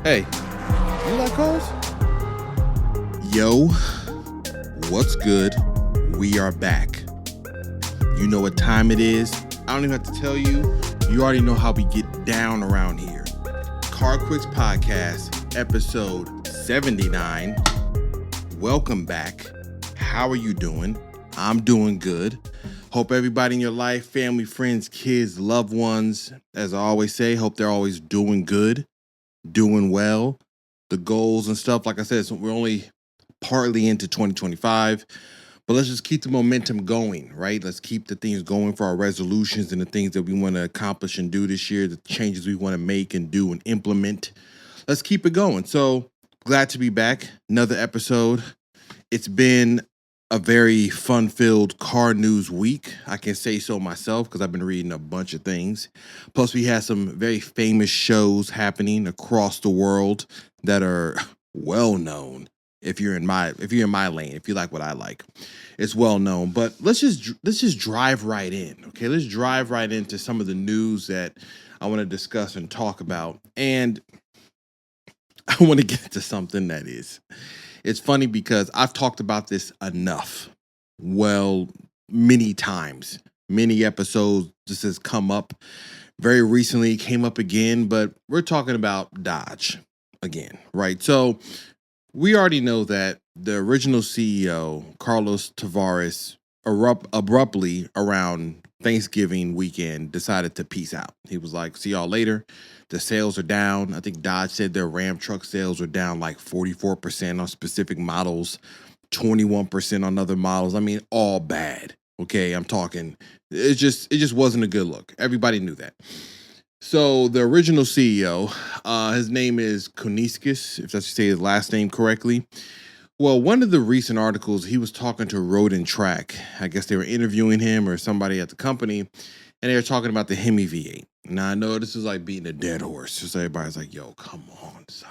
Hey, you like cars? Yo, what's good? We are back. You know what time it is. I don't even have to tell you. You already know how we get down around here. CarQuicks Podcast, episode 79. Welcome back. How are you doing? I'm doing good. Hope everybody in your life, family, friends, kids, loved ones, as I always say, hope they're always doing good, doing well. The goals and stuff, like I said, so we're only partly into 2025, but let's just keep the momentum going, right? Let's keep the things going for our resolutions and the things that we want to accomplish and do this year, the changes we want to make and do and implement. Let's keep it going. So glad to be back. Another episode. It's been a very fun-filled car news week. I can say so myself because I've been reading a bunch of things. Plus, we had some very famous shows happening across the world that are well known. If you're in my lane, if you like what I like, it's well known. But let's just drive right in. Okay, let's drive right into some of the news that I want to discuss and talk about. And I want to get into something that is. It's funny because I've talked about this enough. Well, many times, many episodes, this has come up very recently, came up again, but we're talking about Dodge again, right? So we already know that the original CEO, Carlos Tavares, abruptly around Thanksgiving weekend decided to peace out. He was like, see y'all later. The sales are down. I think Dodge said their Ram truck sales are down like 44% on specific models, 21% on other models. I mean, all bad. Okay, I'm talking, it just wasn't a good look. Everybody knew that. So the original CEO, his name is Kuniskis, if that's you say his last name correctly. Well, one of the recent articles, he was talking to Road and Track. I guess they were interviewing him or somebody at the company, and they were talking about the HEMI V8. Now, I know this is like beating a dead horse. Just everybody's like, yo, come on, son.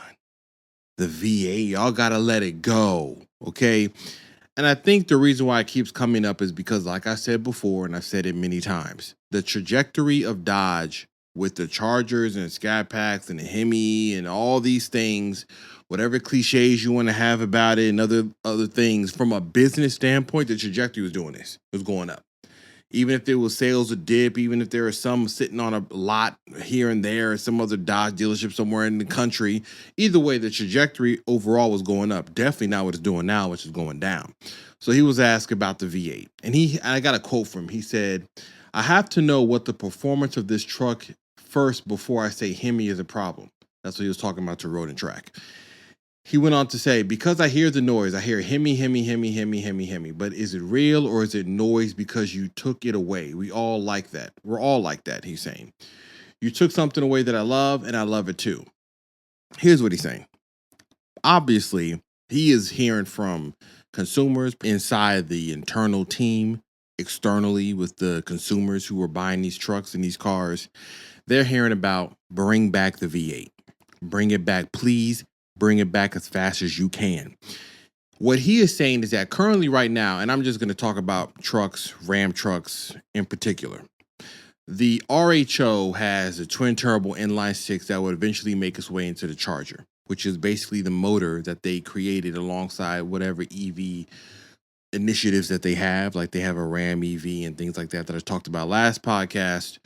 The V8, y'all got to let it go, okay? And I think the reason why it keeps coming up is because, like I said before, and I've said it many times, the trajectory of Dodge with the Chargers and Scat Packs and the HEMI and all these things, whatever cliches you want to have about it and other things, from a business standpoint, the trajectory was doing this. It was going up. Even if there was sales a dip, even if there were some sitting on a lot here and there, or some other Dodge dealership somewhere in the country, either way, the trajectory overall was going up. Definitely not what it's doing now, which is going down. So he was asked about the V8. And I got a quote from him. He said, I have to know what the performance of this truck first before I say HEMI is a problem. That's what he was talking about to Road and Track. He went on to say, because I hear the noise, I hear HEMI, HEMI, HEMI, HEMI, HEMI, HEMI. But is it real or is it noise because you took it away? We all like that. We're all like that, he's saying. You took something away that I love, and I love it too. Here's what he's saying. Obviously, he is hearing from consumers inside the internal team, externally with the consumers who are buying these trucks and these cars. They're hearing about bring back the V8. Bring it back, please. Bring it back as fast as you can. What he is saying is that currently right now, and I'm just going to talk about trucks, Ram trucks in particular, the RHO has a twin turbo inline six that would eventually make its way into the Charger, which is basically the motor that they created alongside whatever EV initiatives that they have. Like they have a Ram EV and things like that I talked about last podcast,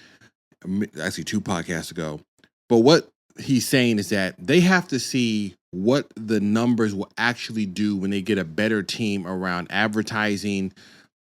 actually 2 podcasts ago. But what he's saying is that they have to see what the numbers will actually do when they get a better team around advertising,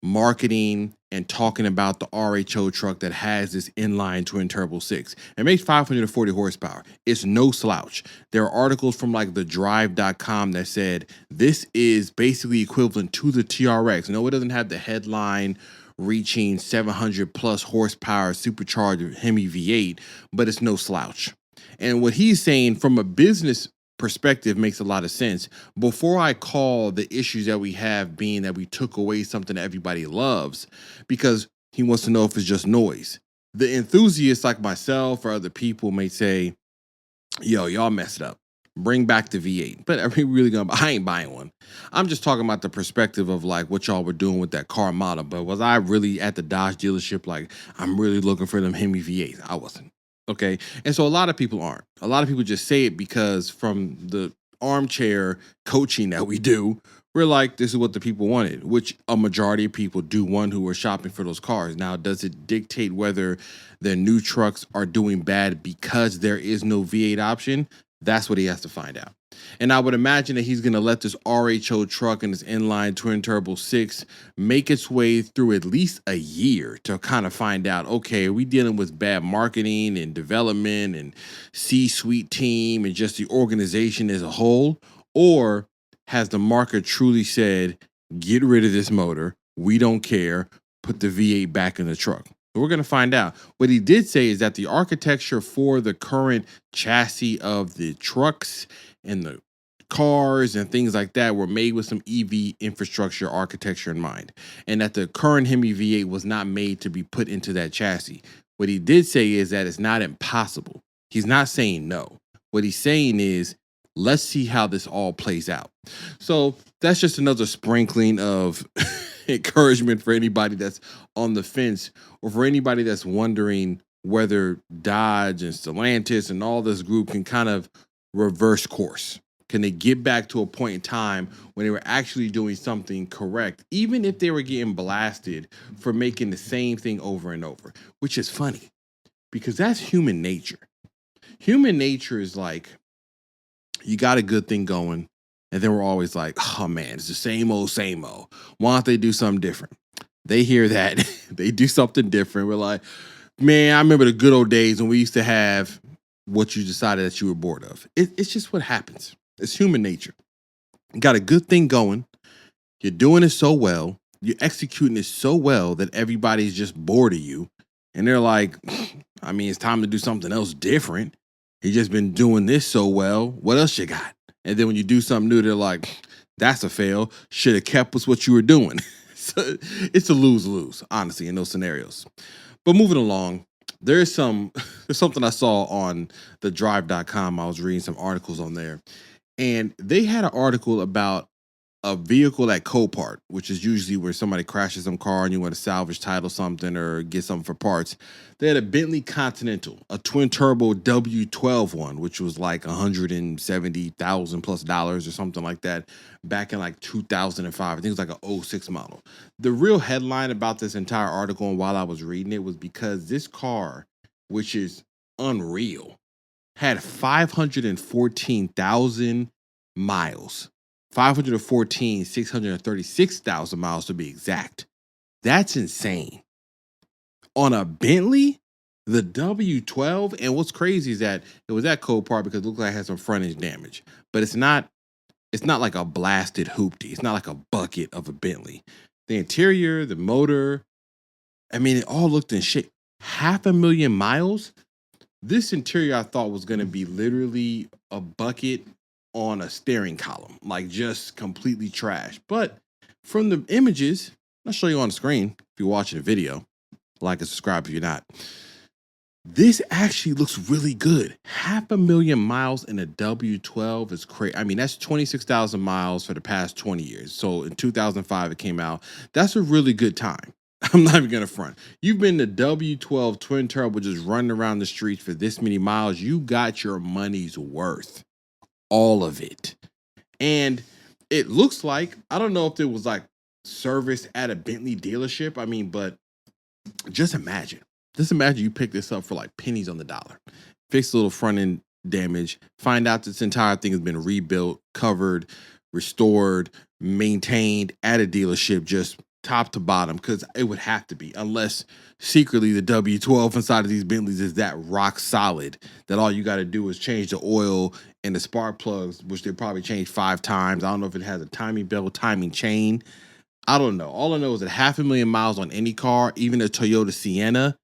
marketing, and talking about the RHO truck that has this inline twin turbo 6. It makes 540 horsepower. It's no slouch. There are articles from like thedrive.com that said this is basically equivalent to the TRX. No, it doesn't have the headline reaching 700 plus horsepower supercharged HEMI V8, but it's no slouch. And what he's saying from a business perspective makes a lot of sense. Before I call the issues that we have being that we took away something that everybody loves, because he wants to know if it's just noise. The enthusiasts like myself or other people may say, yo, y'all messed up. Bring back the V8. But I ain't buying one. I'm just talking about the perspective of like what y'all were doing with that car model. But was I really at the Dodge dealership like, I'm really looking for them HEMI V8s? I wasn't. Okay. And so a lot of people aren't. A lot of people just say it because from the armchair coaching that we do, we're like, this is what the people wanted, which a majority of people do want who are shopping for those cars. Now, does it dictate whether their new trucks are doing bad because there is no V8 option? That's what he has to find out. And I would imagine that he's going to let this RHO truck and this inline twin turbo 6 make its way through at least a year to kind of find out, okay, are we dealing with bad marketing and development and C-suite team and just the organization as a whole? Or has the market truly said, get rid of this motor, we don't care, put the V8 back in the truck? We're going to find out. What he did say is that the architecture for the current chassis of the trucks and the cars and things like that were made with some EV infrastructure architecture in mind, and that the current HEMI V8 was not made to be put into that chassis. What he did say is that it's not impossible. He's not saying no. What he's saying is, let's see how this all plays out. So that's just another sprinkling of encouragement for anybody that's on the fence, or for anybody that's wondering whether Dodge and Stellantis and all this group can kind of reverse course. Can they get back to a point in time when they were actually doing something correct, even if they were getting blasted for making the same thing over and over? Which is funny, because that's human nature. Human nature is like, you got a good thing going, and then we're always like, oh man, it's the same old, same old. Why don't they do something different? They hear that, they do something different. We're like, man, I remember the good old days when we used to have what you decided that you were bored of. It's just what happens. It's human nature. You got a good thing going. You're doing it so well. You're executing it so well that everybody's just bored of you. And they're like, I mean, it's time to do something else different. You just been doing this so well. What else you got? And then when you do something new, they're like, that's a fail. Should have kept with what you were doing. So it's a lose-lose, honestly, in those scenarios. But moving along, there's something I saw on the drive.com. I was reading some articles on there, and they had an article about a vehicle at Copart, which is usually where somebody crashes some car and you want to salvage title something or get something for parts. They had a Bentley Continental, a twin turbo W12 one, which was like $170,000 plus or something like that back in like 2005. I think it was like an 06 model. The real headline about this entire article, and while I was reading it, was because this car, which is unreal, had 514,000 miles. 636,000 miles to be exact. That's insane. On a Bentley, the W12, and what's crazy is that it was at Copart because it looked like it had some front end damage, but it's not like a blasted hoopty. It's not like a bucket of a Bentley. The interior, the motor, I mean, it all looked in shape. 500,000 miles. This interior I thought was going to be literally a bucket on a steering column, like just completely trash. But from the images, I'll show you on the screen if you're watching the video. Like and subscribe if you're not. This actually looks really good. 500,000 miles in a W12 is crazy. I mean, that's 26,000 miles for the past 20 years. So in 2005, it came out. That's a really good time. I'm not even going to front. You've been the W12 twin turbo just running around the streets for this many miles. You got your money's worth. All of it. And it looks like, I don't know if it was like service at a Bentley dealership. I mean, but just imagine you pick this up for like pennies on the dollar, fix a little front end damage, find out this entire thing has been rebuilt, covered, restored, maintained at a dealership, just top to bottom, because it would have to be, unless secretly the W12 inside of these Bentleys is that rock solid that all you got to do is change the oil and the spark plugs, which they probably changed 5 times. I don't know if it has a timing belt, timing chain. I don't know. All I know is that 500,000 miles on any car, even a Toyota Sienna,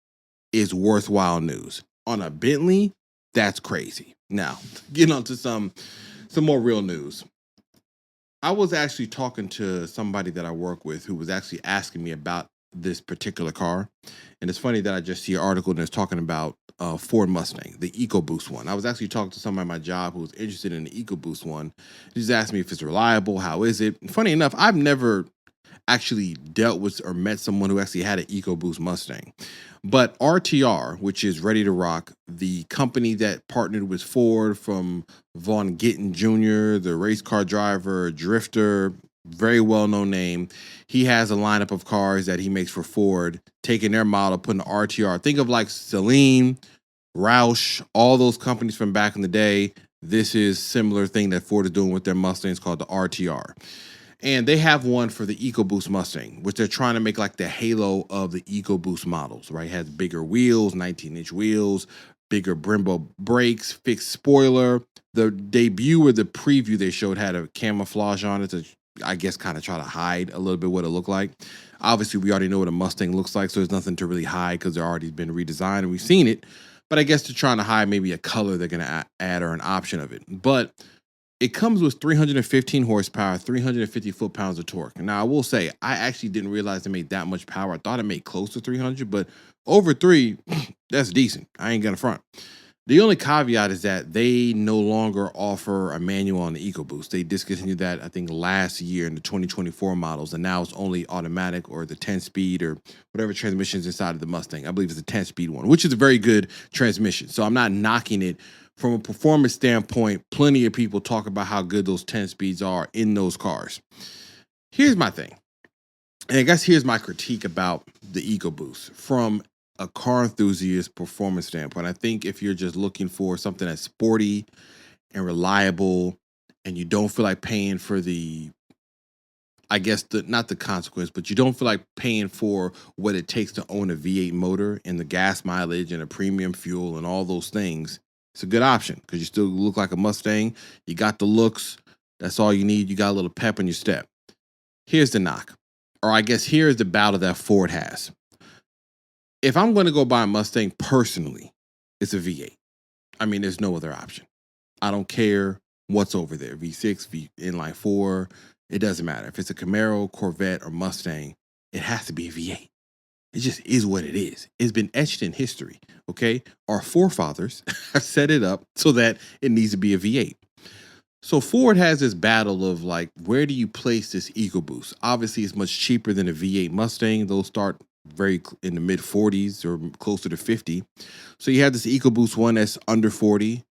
is worthwhile news. On a Bentley, that's crazy. Now, getting on to some more real news. I was actually talking to somebody that I work with who was actually asking me about this particular car. And it's funny that I just see an article that's talking about Ford Mustang, the EcoBoost one. I was actually talking to somebody at my job who was interested in the EcoBoost one. He just asked me if it's reliable, how is it? And funny enough, I've never actually dealt with or met someone who actually had an EcoBoost Mustang. But RTR, which is Ready to Rock, the company that partnered with Ford, from Von Gittin Jr., the race car driver, drifter, very well-known name. He has a lineup of cars that he makes for Ford, taking their model, putting the RTR. Think of like Celine, Roush, all those companies from back in the day. This is similar thing that Ford is doing with their Mustangs called the RTR. And they have one for the EcoBoost Mustang, which they're trying to make like the halo of the EcoBoost models, right? It has bigger wheels, 19-inch wheels, bigger Brembo brakes, fixed spoiler. The debut or the preview they showed had a camouflage on it to, I guess, kind of try to hide a little bit what it looked like. Obviously, we already know what a Mustang looks like, so there's nothing to really hide because they're already been redesigned and we've seen it. But I guess they're trying to hide maybe a color they're going to add or an option of it. But it comes with 315 horsepower, 350 foot-pounds of torque. Now, I will say, I actually didn't realize it made that much power. I thought it made close to 300, but over 3, that's decent. I ain't gonna front. The only caveat is that they no longer offer a manual on the EcoBoost. They discontinued that, I think, last year in the 2024 models, and now it's only automatic or the 10-speed or whatever transmission's inside of the Mustang. I believe it's a 10-speed one, which is a very good transmission. So I'm not knocking it. From a performance standpoint, plenty of people talk about how good those 10 speeds are in those cars. Here's my thing. And I guess here's my critique about the EcoBoost from a car enthusiast performance standpoint. I think if you're just looking for something that's sporty and reliable and you don't feel like paying for the, I guess, not the consequence, but you don't feel like paying for what it takes to own a V8 motor and the gas mileage and a premium fuel and all those things, it's a good option because you still look like a Mustang. You got the looks. That's all you need. You got a little pep in your step. Here's the knock, or I guess here's the battle that Ford has. If I'm going to go buy a Mustang personally, it's a V8. I mean, there's no other option. I don't care what's over there, V6, inline 4. It doesn't matter. If it's a Camaro, Corvette, or Mustang, it has to be a V8. It just is what it is. It's been etched in history, okay? Our forefathers have set it up so that it needs to be a V8. So Ford has this battle of like, where do you place this EcoBoost? Obviously, it's much cheaper than a V8 Mustang. Those start very in the mid 40s or closer to 50. So you have this EcoBoost one that's under 40,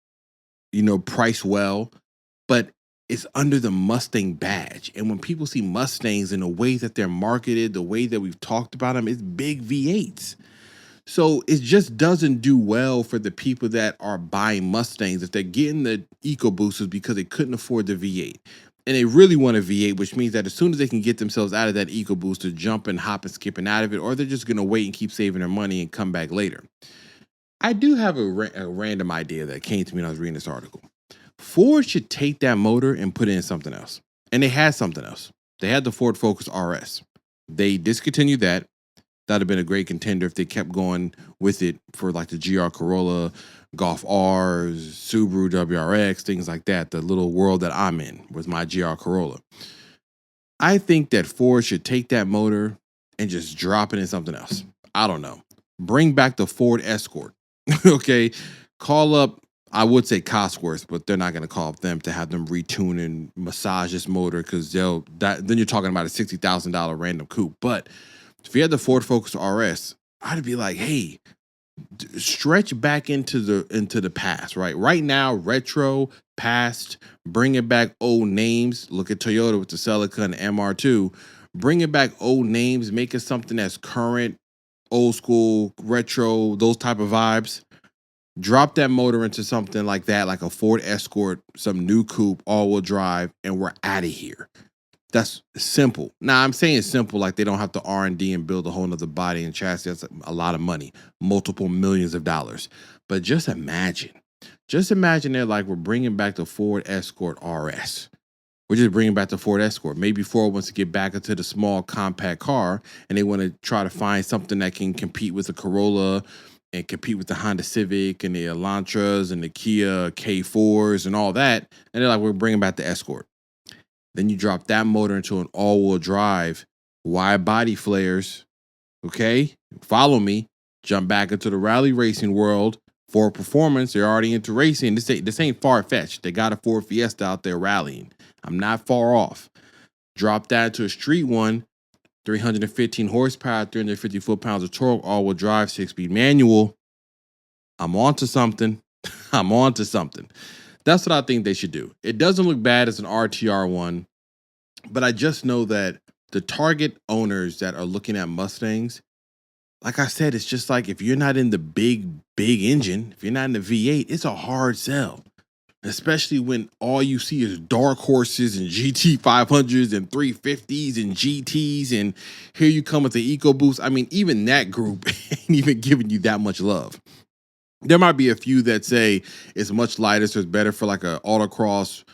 priced well, but it's under the Mustang badge. And when people see Mustangs and the way that they're marketed, the way that we've talked about them, it's big V8s. So it just doesn't do well for the people that are buying Mustangs if they're getting the EcoBoosters because they couldn't afford the V8. And they really want a V8, which means that as soon as they can get themselves out of that EcoBooster, jumping, hopping, skipping out of it, or they're just going to wait and keep saving their money and come back later. I do have a random idea that came to me when I was reading this article. Ford should take that motor and put it in something else. And they had something else. They had the Ford Focus RS. They discontinued that. That'd have been a great contender if they kept going with it for like the GR Corolla, Golf Rs, Subaru WRX, things like that. The little world that I'm in with my GR Corolla. I think that Ford should take that motor and just drop it in something else. I don't know. Bring back the Ford Escort. Okay. Call up, I would say Cosworth, but they're not going to call up them to have them retune and massage this motor because then you're talking about a $60,000 random coupe. But if you had the Ford Focus RS, I'd be like, hey, stretch back into the past, right? Right now, retro, past, bring it back old names. Look at Toyota with the Celica and the MR2. Bring it back old names, make it something that's current, old school, retro, those type of vibes. Drop that motor into something like that, like a Ford Escort, some new coupe, all-wheel drive, and we're out of here. That's simple. Now, I'm saying simple like they don't have to R&D and build a whole nother body and chassis. That's a lot of money, multiple millions of dollars. But just imagine they're like, we're bringing back the Ford Escort RS. We're just bringing back the Ford Escort. Maybe Ford wants to get back into the small compact car and they want to try to find something that can compete with the Corolla and compete with the Honda Civic and the Elantras and the Kia K4s and all that. And they're like, we're bringing back the Escort. Then you drop that motor into an all-wheel drive, wide body flares, okay? Follow me. Jump back into the rally racing world. Ford Performance, they're already into racing. This ain't far-fetched. They got a Ford Fiesta out there rallying. I'm not far off. Drop that to a street one. 315 horsepower, 350 foot-pounds of torque, all-wheel drive, 6-speed manual. I'm on to something. I'm on to something. That's what I think they should do. It doesn't look bad as an RTR one, but I just know that the target owners that are looking at Mustangs, like I said, it's just like if you're not in the big engine, if you're not in the V8, it's a hard sell. Especially when all you see is dark horses and GT 500s and 350s and GTs, and here you come with the EcoBoost. I mean, even that group ain't even giving you that much love. There might be a few that say it's much lighter, so it's better for like a autocross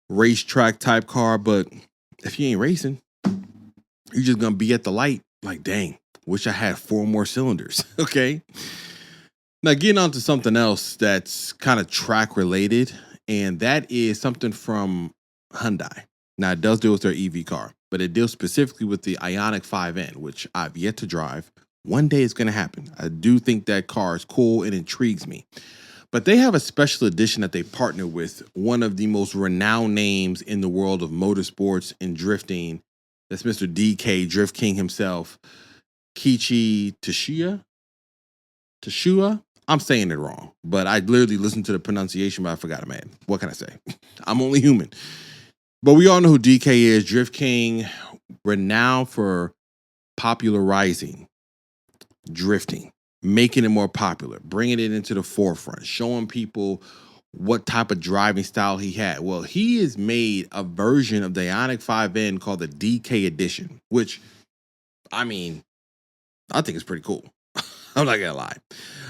racetrack type car, but if you ain't racing, you're just gonna be at the light like, dang, wish I had 4 more cylinders. Okay. Now getting on to something else that's kind of track related, and that is something from Hyundai. Now it does deal with their EV car, but it deals specifically with the Ioniq 5N, which I've yet to drive. One day it's going to happen. I do think that car is cool and intrigues me. But they have a special edition that they partner with one of the most renowned names in the world of motorsports and drifting. That's Mr. DK, Drift King himself, Kiichi Tashua. I'm saying it wrong, but I literally listened to the pronunciation, but I forgot it, man. What can I say? I'm only human. But we all know who DK is. Drift King, renowned for popularizing drifting, making it more popular, bringing it into the forefront, showing people what type of driving style he had. Well, he has made a version of the Ioniq 5N called the DK Edition, which, I mean, I think it's pretty cool. I'm not gonna lie.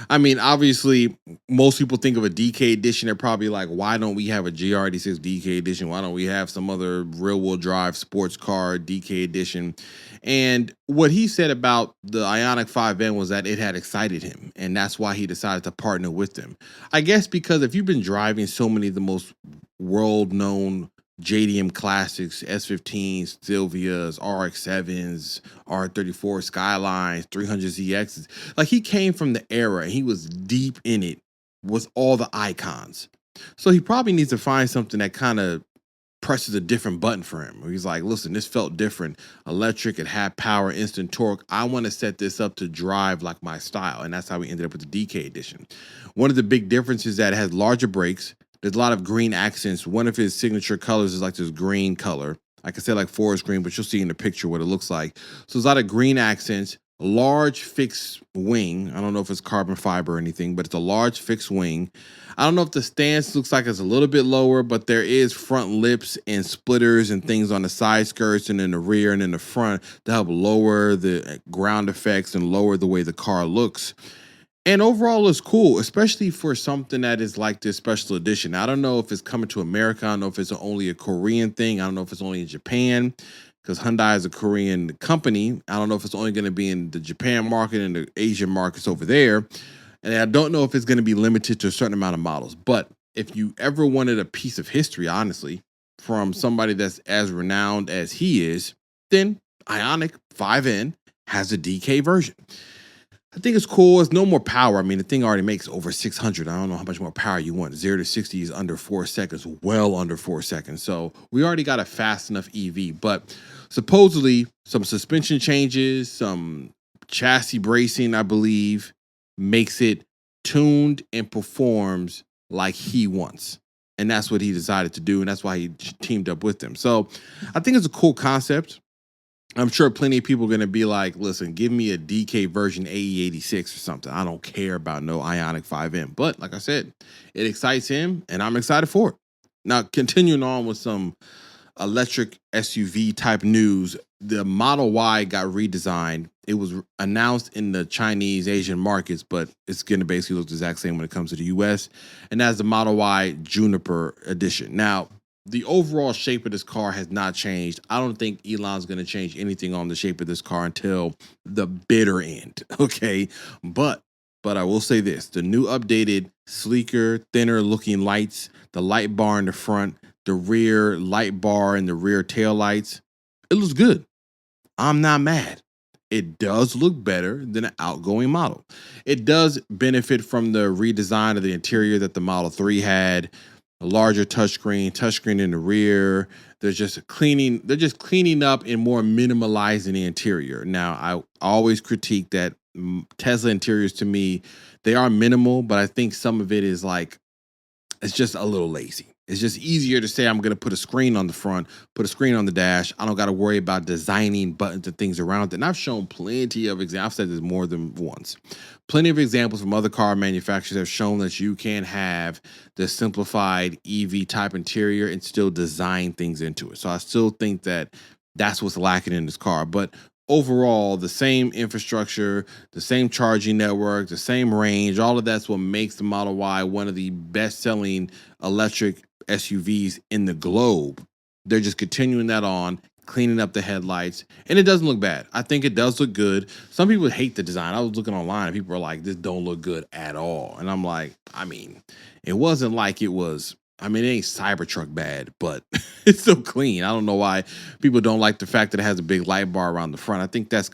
I mean, obviously, most people think of a DK edition. They're probably like, why don't we have a GR86 DK edition? Why don't we have some other rear-wheel drive sports car DK edition? And what he said about the Ioniq 5N was that it had excited him, and that's why he decided to partner with them. I guess because if you've been driving so many of the most world-known JDM classics, S15s, Silvias, RX-7s, R34 Skylines, 300ZXs. Like, he came from the era and he was deep in it with all the icons. So he probably needs to find something that kind of presses a different button for him. Where he's like, listen, this felt different. Electric, it had power, instant torque. I want to set this up to drive like my style. And that's how we ended up with the DK edition. One of the big differences is that it has larger brakes. There's a lot of green accents. One of his signature colors is like this green color. I could say like forest green, but you'll see in the picture what it looks like. So there's a lot of green accents, large fixed wing. I don't know if it's carbon fiber or anything, but it's a large fixed wing. I don't know if the stance looks like it's a little bit lower, but there is front lips and splitters and things on the side skirts and in the rear and in the front to help lower the ground effects and lower the way the car looks. And overall, it's cool, especially for something that is like this special edition. I don't know if it's coming to America. I don't know if it's only a Korean thing. I don't know if it's only in Japan, because Hyundai is a Korean company. I don't know if it's only going to be in the Japan market and the Asian markets over there. And I don't know if it's going to be limited to a certain amount of models. But if you ever wanted a piece of history, honestly, from somebody that's as renowned as he is, then Ioniq 5N has a DK version. I think it's cool. It's no more power. I mean, the thing already makes over 600. I don't know how much more power you want. 0 to 60 is under 4 seconds, well under 4 seconds. So we already got a fast enough EV, but supposedly some suspension changes, some chassis bracing, I believe, makes it tuned and performs like he wants. And that's what he decided to do. And that's why he teamed up with them. So I think it's a cool concept. I'm sure plenty of people are going to be like, listen, give me a DK version AE86 or something. I don't care about no Ioniq 5M. But like I said, it excites him, and I'm excited for it. Now, continuing on with some electric SUV type news, the Model Y got redesigned. It was announced in the Chinese, Asian markets, but it's going to basically look the exact same when it comes to the US. And that's the Model Y Juniper edition. Now, the overall shape of this car has not changed. I don't think Elon's going to change anything on the shape of this car until the bitter end, okay? But I will say this. The new updated, sleeker, thinner looking lights, the light bar in the front, the rear light bar and the rear tail lights, it looks good. I'm not mad. It does look better than an outgoing model. It does benefit from the redesign of the interior that the Model 3 had. a larger touchscreen in the rear. They're just cleaning up and more minimalizing the interior. Now, I always critique that Tesla interiors, to me, they are minimal, but I think some of it is like, it's just a little lazy. It's just easier to say I'm going to put a screen on the front, put a screen on the dash. I don't got to worry about designing buttons and things around it. And I've shown plenty of examples. I've said this more than once. Plenty of examples from other car manufacturers have shown that you can have the simplified EV type interior and still design things into it. So I still think that that's what's lacking in this car. But overall, the same infrastructure, the same charging network, the same range, all of that's what makes the Model Y one of the best-selling electric SUVs in the globe. They're just continuing that on, cleaning up the headlights, and it doesn't look bad. I think it does look good. Some people hate the design. I was looking online, and people are like, this don't look good at all. And I'm like, I mean, it wasn't like it was... I mean, it ain't Cybertruck bad, but it's still clean. I don't know why people don't like the fact that it has a big light bar around the front. I think that's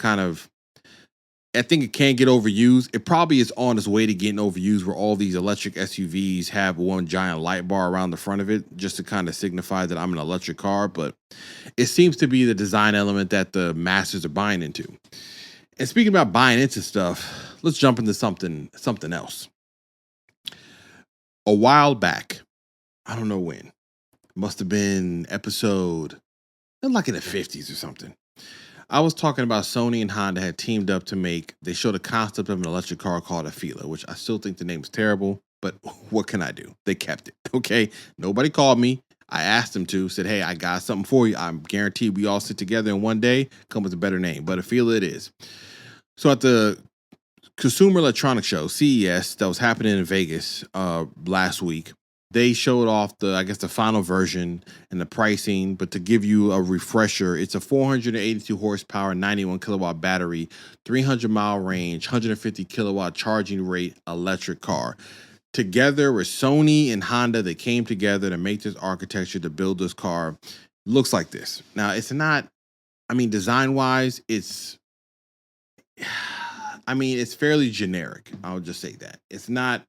I think it can get overused. It probably is on its way to getting overused, where all these electric SUVs have one giant light bar around the front of it just to kind of signify that I'm an electric car. But it seems to be the design element that the masses are buying into. And speaking about buying into stuff, let's jump into something else. A while back, I don't know when. Must have been episode, like in the 50s or something. I was talking about Sony and Honda had teamed up they showed a concept of an electric car called Afeela, which I still think the name is terrible, but what can I do? They kept it, okay? Nobody called me. I asked them to, said, hey, I got something for you. I'm guaranteed we all sit together in one day, come with a better name, but Afeela it is. So at the Consumer Electronics Show, CES, that was happening in Vegas last week, they showed off the final version and the pricing, but to give you a refresher, it's a 482 horsepower, 91 kilowatt battery, 300-mile range, 150 kilowatt charging rate electric car. Together with Sony and Honda, they came together to make this architecture to build this car. Looks like this. Now, it's not, design-wise, it's fairly generic. I'll just say that. It's not,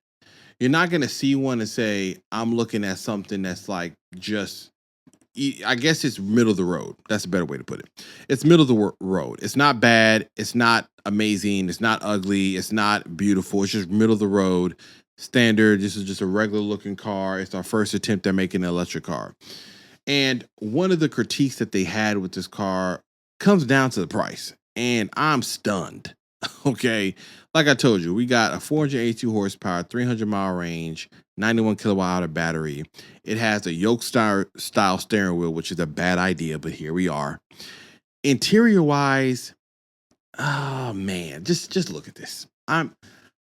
you're not going to see one and say, I'm looking at something that's like just, I guess it's middle of the road. That's a better way to put it. It's middle of the road. It's not bad. It's not amazing. It's not ugly. It's not beautiful. It's just middle of the road. Standard. This is just a regular looking car. It's our first attempt at making an electric car. And one of the critiques that they had with this car comes down to the price. And I'm stunned. Okay. Like I told you, we got a 482 horsepower, 300-mile range, 91 kilowatt hour battery. It has a yoke style steering wheel, which is a bad idea, but here we are. Interior wise, oh man, just look at this. I'm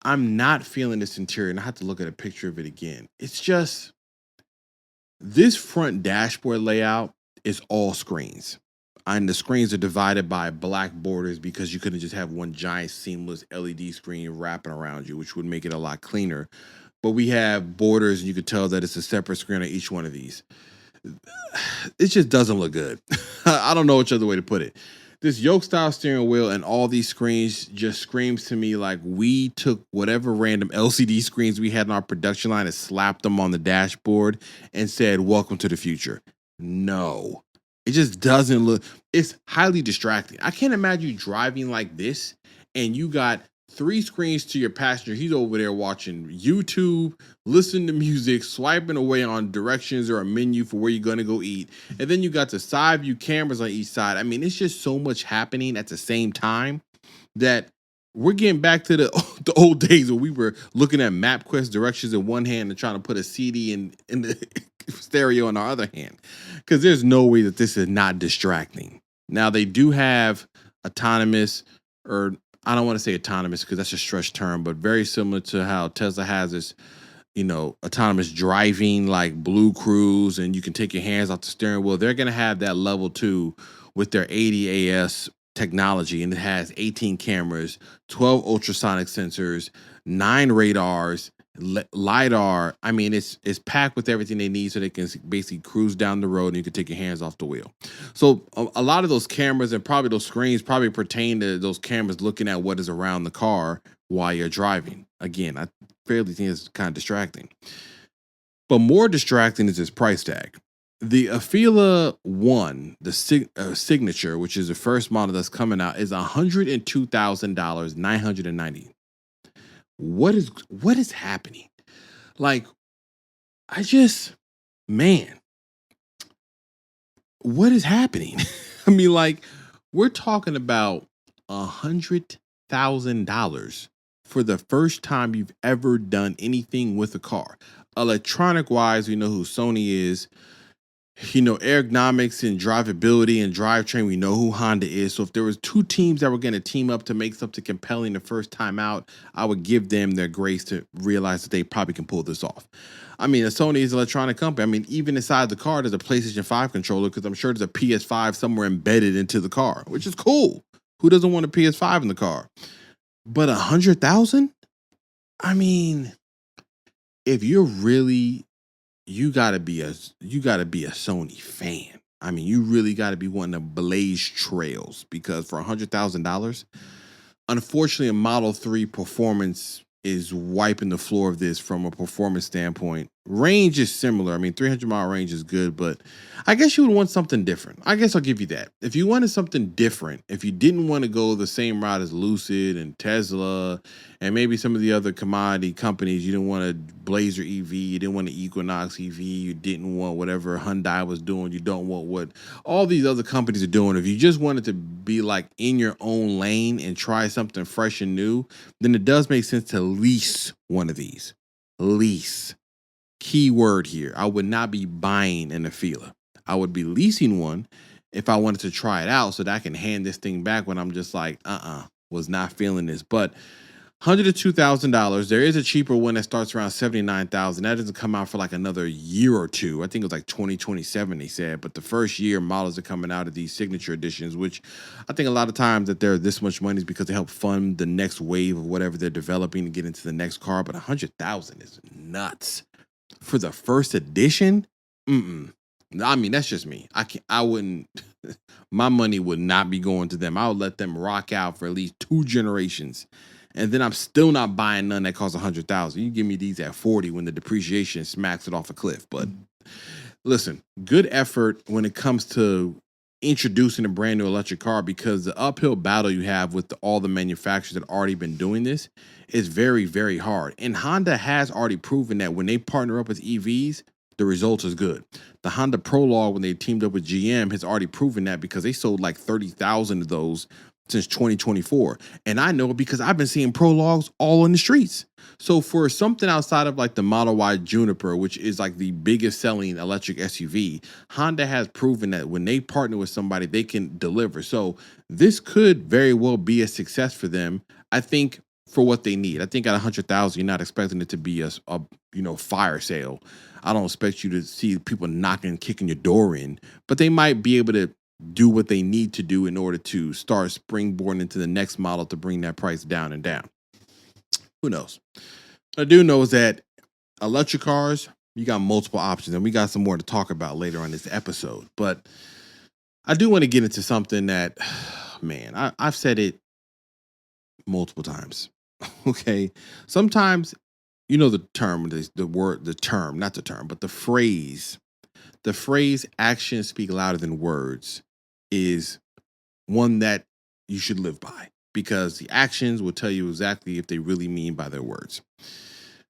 not feeling this interior, and I have to look at a picture of it again. It's just, this front dashboard layout is all screens. And the screens are divided by black borders because you couldn't just have one giant seamless LED screen wrapping around you, which would make it a lot cleaner. But we have borders, and you could tell that it's a separate screen on each one of these. It just doesn't look good. I don't know which other way to put it. This yoke style steering wheel and all these screens just screams to me like we took whatever random LCD screens we had in our production line and slapped them on the dashboard and said, welcome to the future. No. It just doesn't look, it's highly distracting. I can't imagine you driving like this and you got 3 screens to your passenger. He's over there watching YouTube, listening to music, swiping away on directions or a menu for where you're going to go eat. And then you got the side view cameras on each side. It's just so much happening at the same time that we're getting back to the old days where we were looking at MapQuest directions in one hand and trying to put a CD in the stereo in our other hand. Because there's no way that this is not distracting. Now, they do have autonomous, or I don't want to say autonomous because that's a stretched term, but very similar to how Tesla has this, autonomous driving like Blue Cruise, and you can take your hands off the steering wheel. They're going to have that level 2 with their 80 AS technology, and it has 18 cameras, 12 ultrasonic sensors, 9 radars, LiDAR. It's packed with everything they need so they can basically cruise down the road and you can take your hands off the wheel. So a lot of those cameras and probably those screens probably pertain to those cameras looking at what is around the car while you're driving. Again, I fairly think it's kind of distracting. But more distracting is its price tag. The Afeela 1, the signature, which is the first model that's coming out, is $102,000, 990. What is happening? Like, man, what is happening? I mean, like, we're talking about $100,000 for the first time you've ever done anything with a car. Electronic wise, we know who Sony is. Ergonomics and drivability and drivetrain, we know who Honda is. So if there was two teams that were going to team up to make something compelling the first time out, I would give them their grace to realize that they probably can pull this off. I mean, Sony is an electronic company. I mean, even inside the car, there's a PlayStation 5 controller because I'm sure there's a PS5 somewhere embedded into the car, which is cool. Who doesn't want a PS5 in the car? But $100,000? I mean, if you're really, you gotta be a Sony fan. I mean, you really gotta be wanting to blaze trails, because for $100,000, unfortunately, a Model 3 performance is wiping the floor of this from a performance standpoint. Range is similar. I mean, 300-mile range is good, but I guess you would want something different. I guess I'll give you that. If you wanted something different, if you didn't want to go the same route as Lucid and Tesla and maybe some of the other commodity companies, you didn't want a Blazer EV, you didn't want an Equinox EV, you didn't want whatever Hyundai was doing, you don't want what all these other companies are doing. If you just wanted to be like in your own lane and try something fresh and new, then it does make sense to lease one of these. Lease. Key word here. I would not be buying an Afeela. I would be leasing one if I wanted to try it out so that I can hand this thing back when I'm just like, was not feeling this. But $102,000. There is a cheaper one that starts around $79,000. That doesn't come out for like another year or two. I think it was like 2027, they said. But the first year models are coming out of these signature editions, which I think a lot of times that they're this much money is because they help fund the next wave of whatever they're developing to get into the next car. But $100,000 is nuts. For the first edition, I mean, that's just me. I wouldn't. My money would not be going to them. I would let them rock out for at least 2 generations, and then I'm still not buying none that cost $100,000. You give me these at 40 when the depreciation smacks it off a cliff. But listen, good effort when it comes to introducing a brand new electric car, because the uphill battle you have with all the manufacturers that already been doing this is very, very hard. And Honda has already proven that when they partner up with EVs, the result is good. The Honda Prologue, when they teamed up with GM, has already proven that because they sold like 30,000 of those since 2024. And I know it because I've been seeing Prologues all in the streets. So for something outside of like the Model Y Juniper, which is like the biggest selling electric SUV, Honda has proven that when they partner with somebody, they can deliver. So this could very well be a success for them, I think, for what they need. I think at $100,000, you're not expecting it to be a fire sale. I don't expect you to see people knocking and kicking your door in, but they might be able to do what they need to do in order to start springboarding into the next model to bring that price down and down. Who knows? What I do know is that electric cars, you got multiple options, and we got some more to talk about later on this episode. But I do want to get into something that, man, I've said it multiple times. Okay. Sometimes, the term, the phrase actions speak louder than words is one that you should live by, because the actions will tell you exactly if they really mean by their words.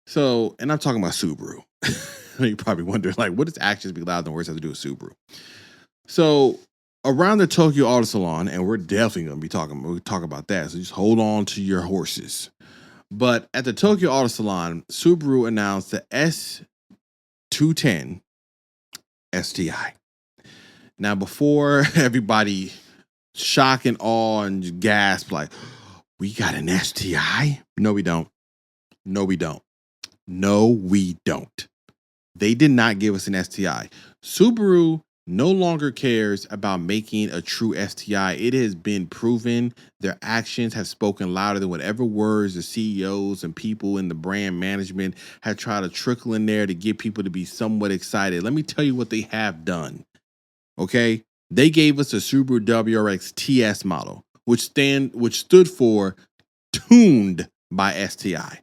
So, and I'm talking about Subaru. You probably wonder, like, what does actions speak louder than words have to do with Subaru? So around the Tokyo Auto Salon, and we're definitely going to be talk about that. So just hold on to your horses. But at the Tokyo Auto Salon, Subaru announced the S210 STI. Now, before everybody shock and awe and gasp, like, we got an STI? No, we don't. No, we don't. No, we don't. They did not give us an STI. Subaru no longer cares about making a true STI. It has been proven. Their actions have spoken louder than whatever words the CEOs and people in the brand management have tried to trickle in there to get people to be somewhat excited. Let me tell you what they have done. Okay? They gave us a Subaru WRX TS model, which stood for tuned by STI.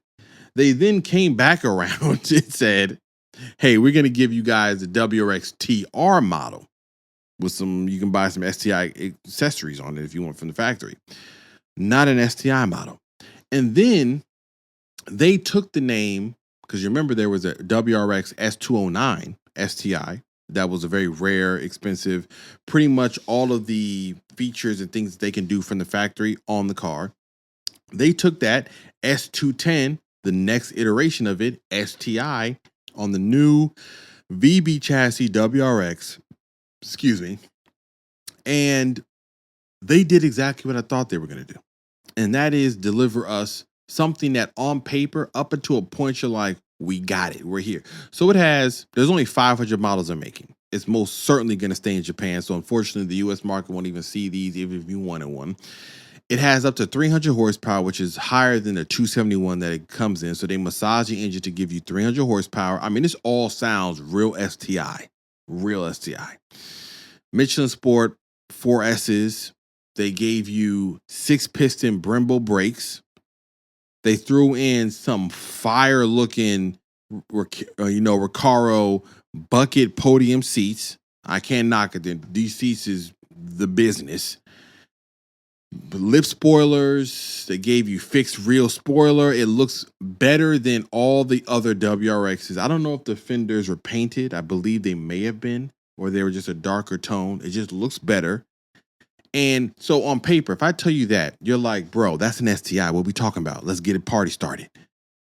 They then came back around and said, hey, we're going to give you guys the WRX TR model with some, you can buy some STI accessories on it if you want from the factory. Not an STI model. And then they took the name, because you remember there was a WRX S209 STI. That was a very rare, expensive, pretty much all of the features and things they can do from the factory on the car. They took that S210, the next iteration of it, STI, on the new VB chassis WRX, and they did exactly what I thought they were going to do. And that is deliver us something that on paper, up until a point you're like, we got it, we're here. So there's only 500 models they're making. It's most certainly going to stay in Japan. So unfortunately, the US market won't even see these, even if you wanted one. It has up to 300 horsepower, which is higher than the 271 that it comes in. So they massage the engine to give you 300 horsepower. I mean, this all sounds real STI. Michelin Sport 4S's. They gave you 6-piston Brembo brakes. They threw in some fire-looking, Recaro bucket podium seats. I can't knock it. These seats is the business. Lip spoilers. They gave you fixed rear spoiler. It looks better than all the other WRXs. I don't know if the fenders were painted. I believe they may have been, or they were just a darker tone. It just looks better. And so on paper, if I tell you that, you're like, bro, that's an STI. What we talking about? Let's get a party started.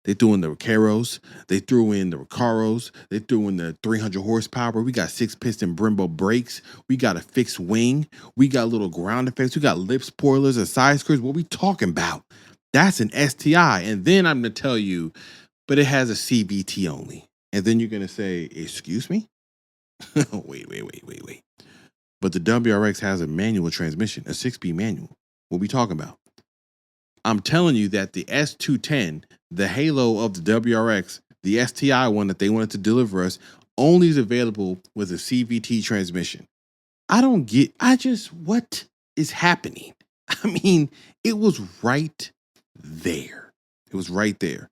They threw in the Recaros. They threw in the Recaros. They threw in the 300 horsepower. We got 6-piston Brembo brakes. We got a fixed wing. We got little ground effects. We got lip spoilers and side skirts. What we talking about? That's an STI. And then I'm going to tell you, but it has a CVT only. And then you're going to say, excuse me? Wait. But the WRX has a manual transmission, a 6-speed manual. What we talking about? I'm telling you that the S210, the halo of the WRX, the STI one that they wanted to deliver us, only is available with a CVT transmission. What is happening? I mean, it was right there. It was right there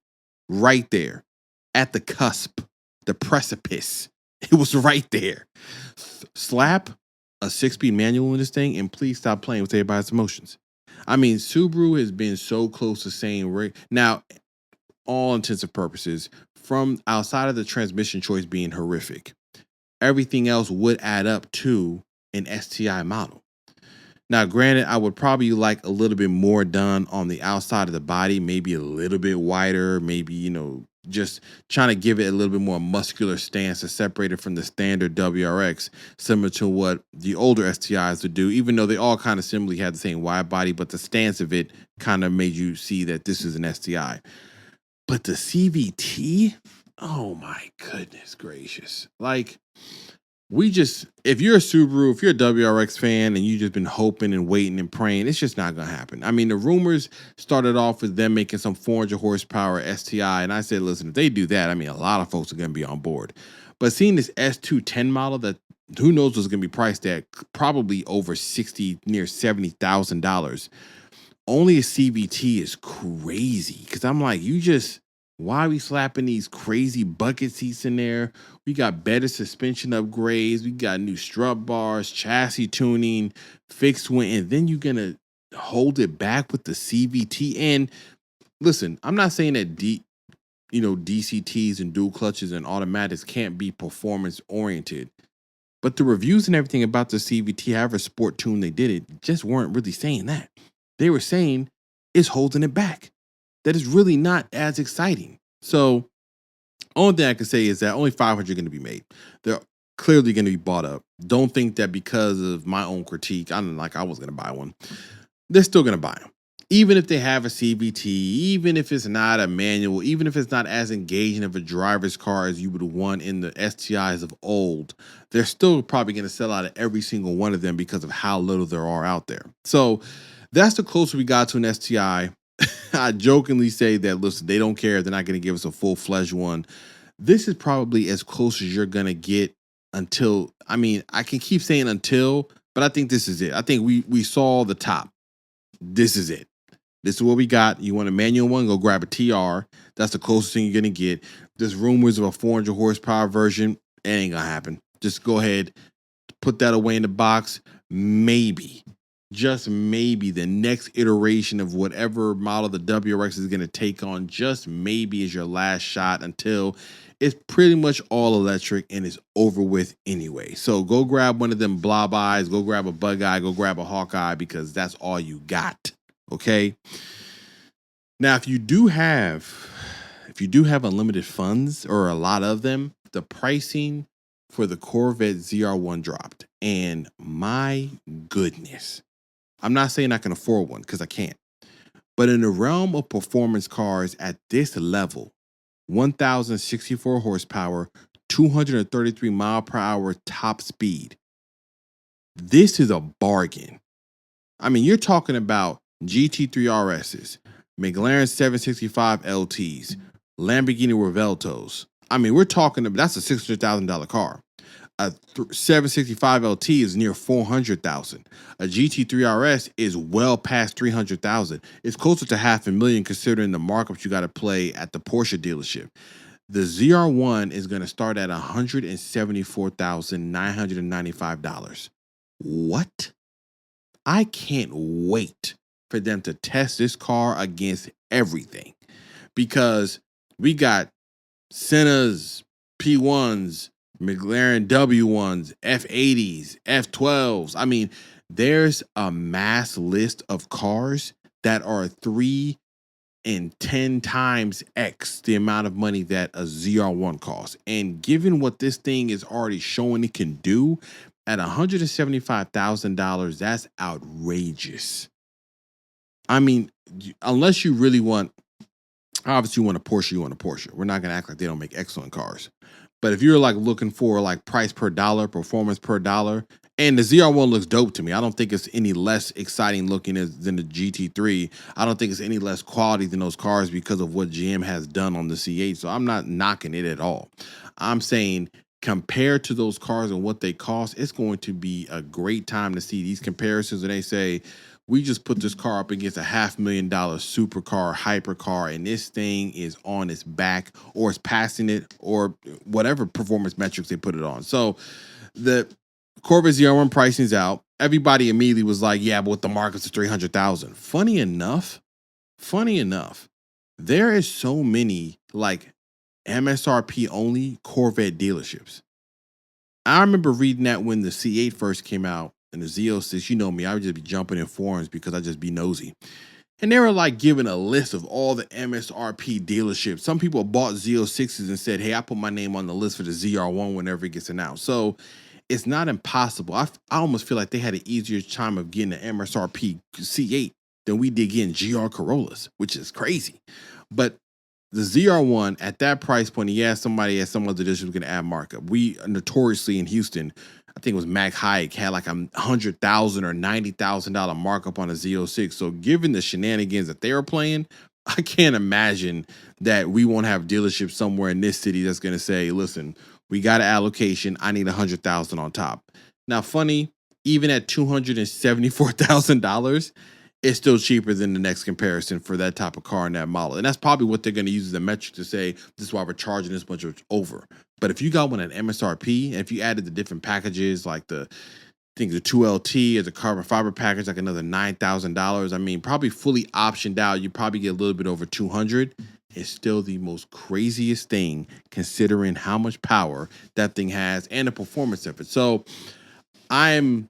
at the cusp, the precipice. It was right there. Slap a 6-speed manual in this thing, and please stop playing with everybody's emotions. I mean, Subaru has been so close to saying, now, all intents and purposes, from outside of the transmission choice being horrific, everything else would add up to an STI model. Now, granted, I would probably like a little bit more done on the outside of the body, maybe a little bit wider, maybe, just trying to give it a little bit more muscular stance to separate it from the standard WRX, similar to what the older STIs would do, even though they all kind of similarly had the same wide body, but the stance of it kind of made you see that this is an STI. But the CVT, oh my goodness gracious. Like, if you're a Subaru, if you're a WRX fan and you've just been hoping and waiting and praying, it's just not going to happen. I mean, the rumors started off with them making some 400 horsepower STI. And I said, listen, if they do that, I mean, a lot of folks are going to be on board. But seeing this S210 model that who knows what's going to be priced at, probably over near $70,000. Only a CVT is crazy. Because I'm like, why are we slapping these crazy bucket seats in there? We got better suspension upgrades. We got new strut bars, chassis tuning, fixed wing, and then you're going to hold it back with the CVT. And listen, I'm not saying that DCTs and dual clutches and automatics can't be performance oriented, but the reviews and everything about the CVT, however sport tune they did it, just weren't really saying that. They were saying it's holding it back. That is really not as exciting. So, only thing I can say is that only 500 are going to be made. They're clearly going to be bought up. Don't think that because of my own critique, I was going to buy one. They're still going to buy them. Even if they have a CVT, even if it's not a manual, even if it's not as engaging of a driver's car as you would want in the STIs of old, they're still probably going to sell out of every single one of them because of how little there are out there. So, that's the closer we got to an STI. I jokingly say that, listen, they don't care. They're not going to give us a full-fledged one. This is probably as close as you're going to get until, I can keep saying until, but I think this is it. I think we saw the top. This is it. This is what we got. You want a manual one, go grab a TR. That's the closest thing you're going to get. There's rumors of a 400 horsepower version. It ain't gonna happen. Just go ahead, put that away in the box. Maybe, just maybe, the next iteration of whatever model the WRX is gonna take on, just maybe, is your last shot until it's pretty much all electric and it's over with anyway. So go grab one of them blob eyes, go grab a bug eye, go grab a hawk eye, because that's all you got. Okay. Now, if you do have unlimited funds, or a lot of them, the pricing for the Corvette ZR1 dropped. And my goodness, I'm not saying I can afford one, because I can't. But in the realm of performance cars at this level, 1,064 horsepower, 233 mile per hour top speed, this is a bargain. I mean, you're talking about GT3 RSs, McLaren 765 LTs, Lamborghini Revueltos. I mean, we're talking about, that's a $600,000 car. A 765 LT is near $400,000. A GT3 RS is well past $300,000. It's closer to $500,000 considering the markups you got to play at the Porsche dealership. The ZR1 is going to start at $174,995. What? I can't wait for them to test this car against everything, because we got Senna's P1s, McLaren W1s, F80s, F12s. I mean, there's a mass list of cars that are 3 and 10 times X the amount of money that a ZR1 costs. And given what this thing is already showing it can do at $175,000, that's outrageous. I mean, unless you really want, obviously you want a Porsche. We're not going to act like they don't make excellent cars. But if you're like looking for like price per dollar, performance per dollar, and the ZR1 looks dope to me. I don't think it's any less exciting looking than the GT3. I don't think it's any less quality than those cars because of what GM has done on the C8. So I'm not knocking it at all. I'm saying compared to those cars and what they cost, it's going to be a great time to see these comparisons. And they say, we just put this car up against a $500,000 supercar, hypercar, and this thing is on its back, or it's passing it, or whatever performance metrics they put it on. So the Corvette ZR1 pricing is out. Everybody immediately was like, yeah, but with the markets of $300,000. Funny enough, there is so many like MSRP only Corvette dealerships. I remember reading that when the C8 first came out and the Z06, you know me, I would just be jumping in forums because I just be nosy. And they were like giving a list of all the MSRP dealerships. Some people bought Z06s and said, hey, I put my name on the list for the ZR1 whenever it gets announced. So it's not impossible. I almost feel like they had an easier time of getting an MSRP C8 than we did getting GR Corollas, which is crazy. But the ZR1 at that price point, yeah, somebody at some other district was going to add markup. We notoriously in Houston, I think it was Mac Hayek, had like $100,000 or $90,000 markup on a Z06. So given the shenanigans that they were playing, I can't imagine that we won't have dealerships somewhere in this city that's going to say, listen, we got an allocation. I need $100,000 on top. Now, funny, even at $274,000, it's still cheaper than the next comparison for that type of car and that model. And that's probably what they're going to use as a metric to say, this is why we're charging this much over. But if you got one at MSRP, and if you added the different packages, like the 2LT as a carbon fiber package, like another $9,000, I mean, probably fully optioned out, you probably get a little bit over $200,000. It's still the most craziest thing considering how much power that thing has and the performance of it. So I'm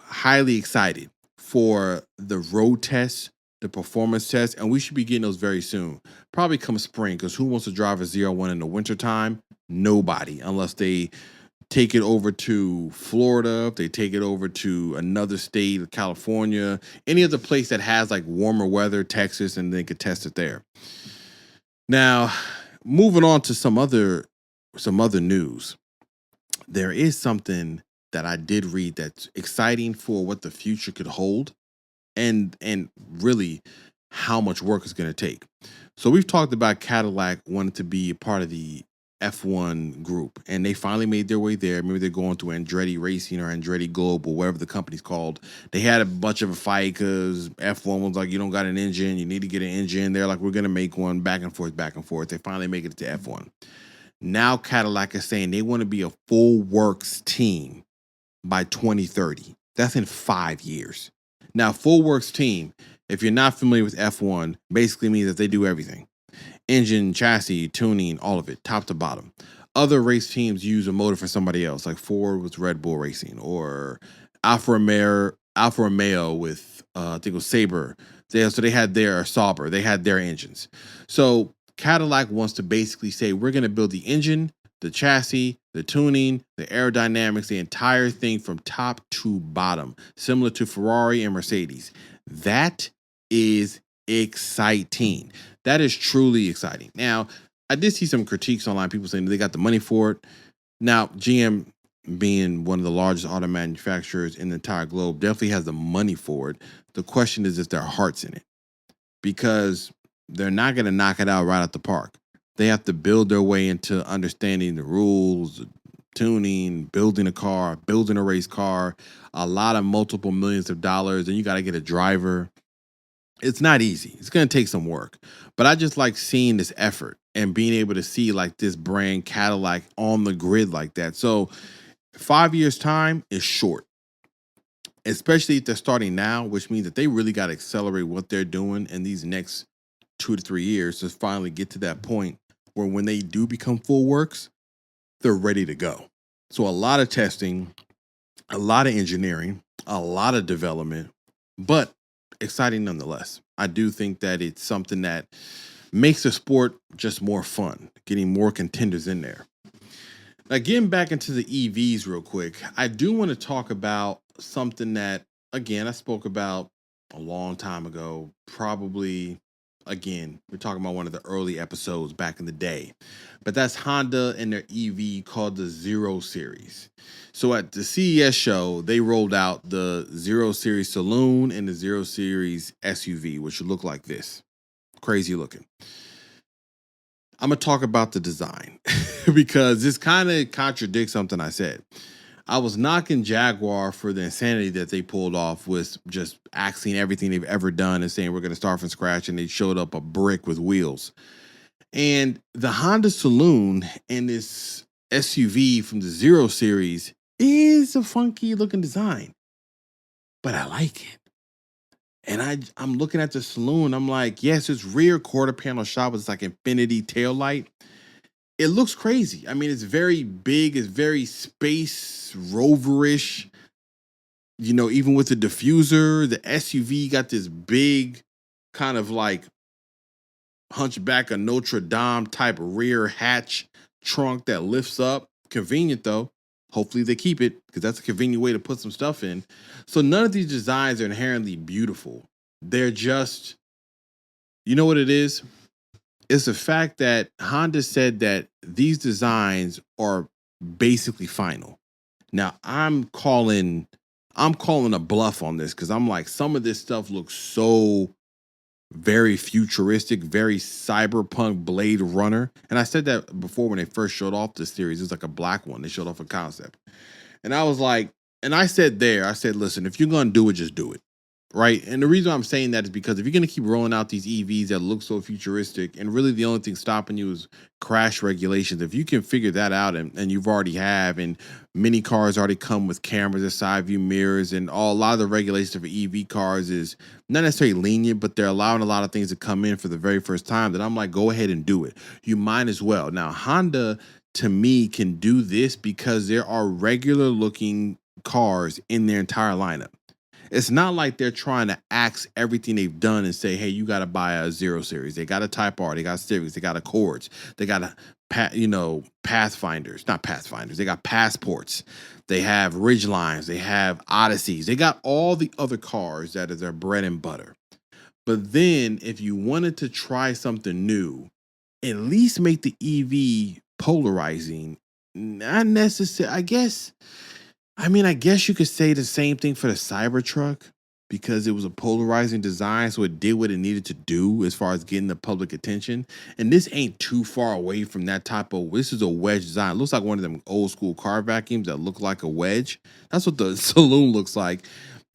highly excited for the road tests, the performance tests, and we should be getting those very soon. Probably come spring, because who wants to drive a ZR1 in the wintertime? Nobody, unless they take it over to Florida, if they take it over to another state, California, any other place that has like warmer weather, Texas, and they could test it there. Now, moving on to some other news. There is something that I did read that's exciting for what the future could hold, and really how much work it's going to take. So we've talked about Cadillac wanting to be a part of the F1 group, and they finally made their way there. Maybe they're going through Andretti Racing or Andretti Global, whatever the company's called. They had a bunch of a fight because F1 was like, you don't got an engine, you need to get an engine. They're like, we're going to make one, back and forth. They finally make it to F1. Now Cadillac is saying they want to be a full works team by 2030. That's in 5 years. Now, full works team, if you're not familiar with F1, basically means that they do everything. Engine, chassis, tuning, all of it, top to bottom. Other race teams use a motor for somebody else, like Ford with Red Bull Racing, or Alfa Romeo with, I think it was Sabre. So they had their Sauber, they had their engines. So Cadillac wants to basically say, we're going to build the engine, the chassis, the tuning, the aerodynamics, the entire thing from top to bottom, similar to Ferrari and Mercedes. That is exciting. That is truly exciting. Now, I did see some critiques online, people saying they got the money for it. Now, GM, being one of the largest auto manufacturers in the entire globe, definitely has the money for it. The question is if their heart's in it, because they're not going to knock it out right out the park. They have to build their way into understanding the rules, tuning, building a car, building a race car, a lot of multiple millions of dollars, and you got to get a driver. It's not easy. It's going to take some work. But I just like seeing this effort and being able to see like this brand Cadillac on the grid like that. So 5 years time is short, especially if they're starting now, which means that they really got to accelerate what they're doing in these next 2 to 3 years to finally get to that point where when they do become full works, they're ready to go. So a lot of testing, a lot of engineering, a lot of development, but exciting nonetheless. I do think that it's something that makes the sport just more fun, getting more contenders in there. Now, getting back into the EVs real quick, I do want to talk about something that, again, I spoke about a long time ago, probably, again, we're talking about one of the early episodes back in the day, but that's Honda and their EV called the Zero Series. So at the CES show, they rolled out the Zero Series Saloon and the Zero Series SUV, which look like this. Crazy looking. I'm going to talk about the design because this kind of contradicts something I said. I was knocking Jaguar for the insanity that they pulled off with just axing everything they've ever done and saying we're going to start from scratch, and they showed up a brick with wheels. And the Honda Saloon and this SUV from the Zero Series is a funky looking design, but I like it. And I'm looking at the Saloon. I'm like, yes, it's rear quarter panel shot with this like infinity tail light. It looks crazy. I mean, it's very big. It's very space roverish. You know, even with the diffuser, the SUV got this big kind of like Hunchback of Notre Dame type rear hatch trunk that lifts up. Convenient though. Hopefully they keep it because that's a convenient way to put some stuff in. So none of these designs are inherently beautiful. They're just, you know what it is? It's the fact that Honda said that these designs are basically final. Now I'm calling a bluff on this because I'm like, some of this stuff looks so very futuristic, very cyberpunk Blade Runner. And I said that before when they first showed off this series. It was like a black one. They showed off a concept. And I was like, and I said, listen, if you're going to do it, just do it. Right. And the reason I'm saying that is because if you're going to keep rolling out these EVs that look so futuristic, and really the only thing stopping you is crash regulations, if you can figure that out, and you've already have, and many cars already come with cameras and side view mirrors, and a lot of the regulations for EV cars is not necessarily lenient, but they're allowing a lot of things to come in for the very first time, that I'm like, go ahead and do it. You might as well. Now, Honda, to me, can do this because there are regular looking cars in their entire lineup. It's not like they're trying to axe everything they've done and say, hey, you got to buy a Zero Series. They got a Type R. They got Civics. They got Accords. They got, Pathfinders. Not Pathfinders. They got Passports. They have Ridgelines. They have Odysseys. They got all the other cars that is their bread and butter. But then if you wanted to try something new, at least make the EV polarizing. Not necessarily, I guess you could say the same thing for the Cybertruck because it was a polarizing design, so it did what it needed to do as far as getting the public attention. And this ain't too far away from that type of, this is a wedge design. It looks like one of them old school car vacuums that look like a wedge. That's what the Saloon looks like.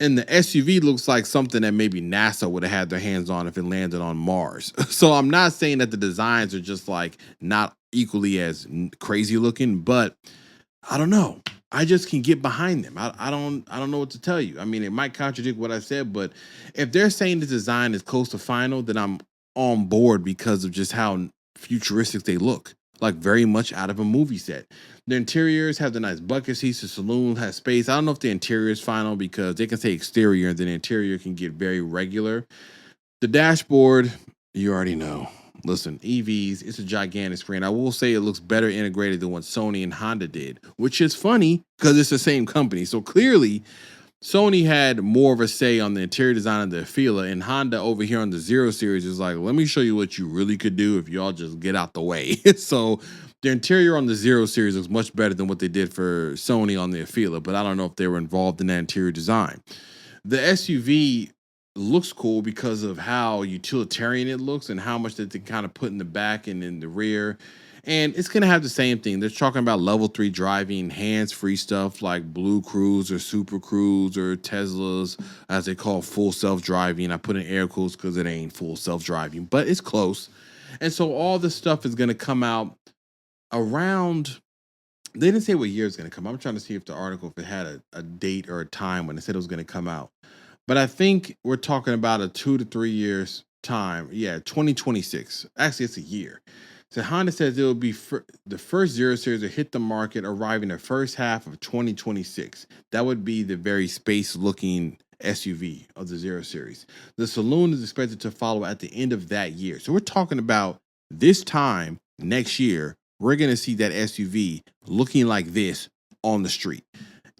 And the SUV looks like something that maybe NASA would have had their hands on if it landed on Mars. So I'm not saying that the designs are just like not equally as crazy looking, but I don't know. I just can get behind them. I don't know what to tell you. I mean, it might contradict what I said, but if they're saying the design is close to final, then I'm on board because of just how futuristic they look, like very much out of a movie set. The interiors have the nice bucket seats. The saloon has space. I don't know if the interior is final because they can say exterior and then the interior can get very regular. The dashboard, you already know. Listen, EVs, it's a gigantic screen. I will say it looks better integrated than what Sony and Honda did, which is funny because it's the same company. So clearly, Sony had more of a say on the interior design of the Afeela, and Honda over here on the 0 Series is like, let me show you what you really could do if y'all just get out the way. So the interior on the 0 Series looks much better than what they did for Sony on the Afeela, but I don't know if they were involved in that interior design. The SUV looks cool because of how utilitarian it looks and how much that they kind of put in the back and in the rear. And it's going to have the same thing. They're talking about level 3 driving, hands-free stuff like Blue Cruise or Super Cruise or Teslas, as they call full self-driving. I put in air quotes because it ain't full self-driving, but it's close. And so all this stuff is going to come out around, they didn't say what year it's going to come. I'm trying to see if the article, if it had a date or a time when it said it was going to come out. But I think we're talking about a 2 to 3 years time. Yeah, 2026. Actually, it's a year. So Honda says it will be the first 0 Series to hit the market arriving the first half of 2026. That would be the very space-looking SUV of the 0 Series. The saloon is expected to follow at the end of that year. So we're talking about this time next year, we're going to see that SUV looking like this on the street.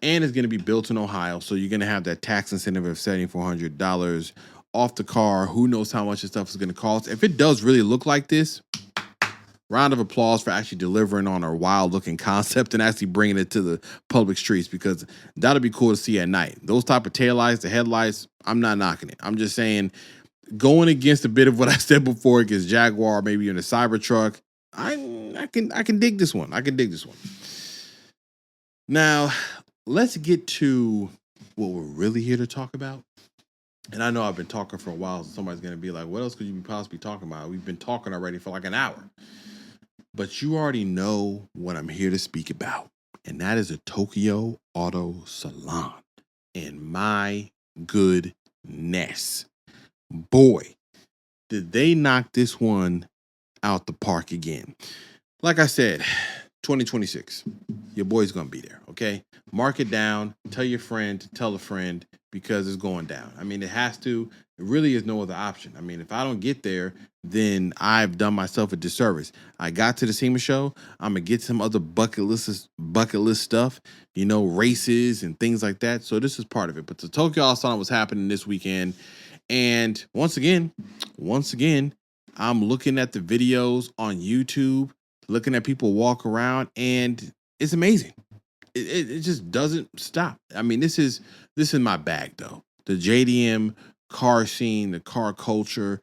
And it's going to be built in Ohio, so you're going to have that tax incentive of $7,400 off the car. Who knows how much this stuff is going to cost? If it does really look like this, round of applause for actually delivering on a wild-looking concept and actually bringing it to the public streets, because that'll be cool to see at night. Those type of taillights, the headlights, I'm not knocking it. I'm just saying, going against a bit of what I said before against Jaguar, maybe in a Cybertruck, I can dig this one. I can dig this one. Now, let's get to what we're really here to talk about. And I know I've been talking for a while, so somebody's going to be like, what else could you possibly be talking about? We've been talking already for like an hour. But you already know what I'm here to speak about. And that is a Tokyo Auto Salon. And my goodness, boy, did they knock this one out the park again. Like I said, 2026, your boy's going to be there, okay? Mark it down, tell your friend, tell a friend, because it's going down. I mean, it has to. It really is no other option. I mean, if I don't get there, then I've done myself a disservice. I got to the SEMA show. I'm going to get some other bucket list stuff, you know, races and things like that. So this is part of it. But the Tokyo Auto Salon was happening this weekend. And once again, I'm looking at the videos on YouTube, looking at people walk around, and it's amazing. It just doesn't stop. I mean, this is my bag, though. The JDM car scene, the car culture,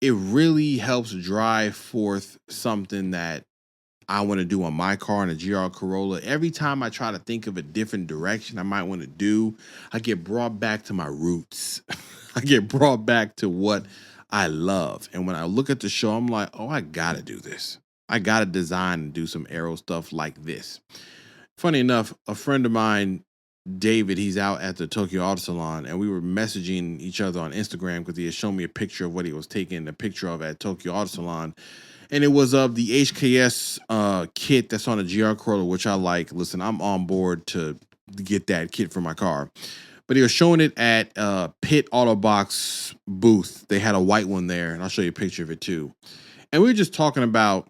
it really helps drive forth something that I want to do on my car, in a GR Corolla. Every time I try to think of a different direction I might want to do, I get brought back to my roots. I get brought back to what I love. And when I look at the show, I'm like, oh, I got to do this. I got to design and do some aero stuff like this. Funny enough, a friend of mine, David, he's out at the Tokyo Auto Salon, and we were messaging each other on Instagram because he had shown me a picture of what he was taking a picture of at Tokyo Auto Salon. And it was of the HKS kit that's on a GR Corolla, which I like. Listen, I'm on board to get that kit for my car. But he was showing it at Pitt Auto Box booth. They had a white one there, and I'll show you a picture of it too. And we were just talking about,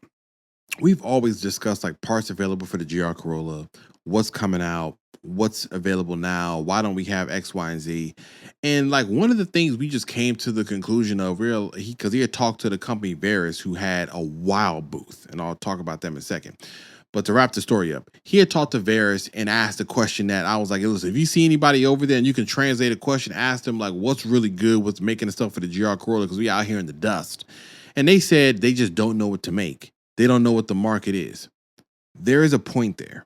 we've always discussed like parts available for the GR Corolla, what's coming out, what's available now, why don't we have X, Y, and Z. And like one of the things we just came to the conclusion of, because he had talked to the company Veris, who had a wild booth, and I'll talk about them in a second. But to wrap the story up, he had talked to Veris and asked a question that I was like, listen, if you see anybody over there and you can translate a question, ask them like, what's really good, what's making the stuff for the GR Corolla, because we out here in the dust. And they said they just don't know what to make. They don't know what the market is. There is a point there.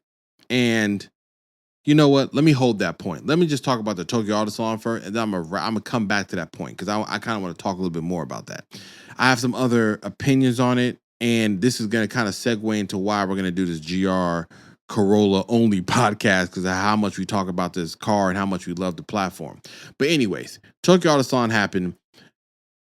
And you know what? Let me hold that point. Let me just talk about the Tokyo Auto Salon first, and then I'm gonna come back to that point because I kind of want to talk a little bit more about that. I have some other opinions on it, And this is going to kind of segue into why we're going to do this GR Corolla only podcast, because of how much we talk about this car and how much we love the platform. But anyways, Tokyo Auto Salon happened.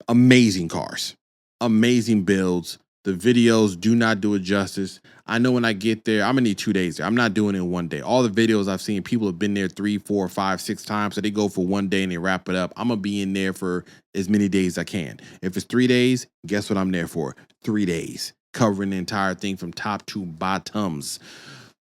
Amazing cars, amazing builds. The videos do not do it justice. I know when I get there, I'm gonna need 2 days there. I'm not doing it in one day. All the videos I've seen, people have been there 3, 4, 5, 6 times. So they go for one day and they wrap it up. I'm gonna be in there for as many days as I can. If it's 3 days, guess what I'm there for? 3 days, covering the entire thing from top to bottoms.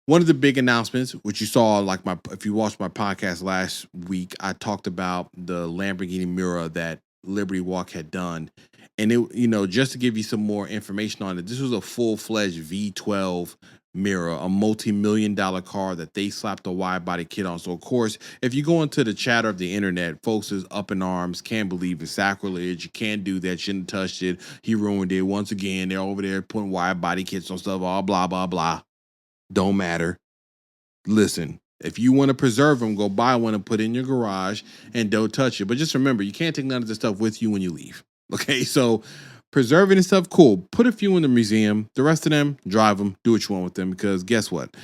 One of the big announcements, which you saw, if you watched my podcast last week, I talked about the Lamborghini Miura that Liberty Walk had done. And it, just to give you some more information on it, this was a full-fledged V12 Miura, a multi-million-dollar car that they slapped a wide-body kit on. So, of course, if you go into the chatter of the internet, folks is up in arms, can't believe it's sacrilege, you can't do that, shouldn't have touched it, he ruined it. Once again, they're over there putting wide-body kits on stuff, all blah, blah, blah. Don't matter. Listen, if you want to preserve them, go buy one and put it in your garage and don't touch it. But just remember, you can't take none of this stuff with you when you leave. Okay, so preserving and stuff, cool. Put a few in the museum. The rest of them, drive them. Do what you want with them, because guess what?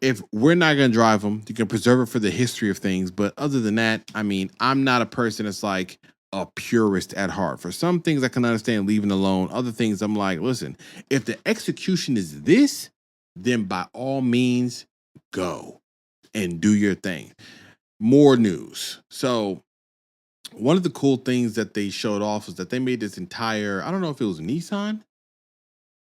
If we're not going to drive them, you can preserve it for the history of things. But other than that, I mean, I'm not a person that's like a purist at heart. For some things I can understand leaving alone. Other things I'm like, listen, if the execution is this, then by all means, go and do your thing. More news. So one of the cool things that they showed off was that they made this entire, I don't know if it was Nissan.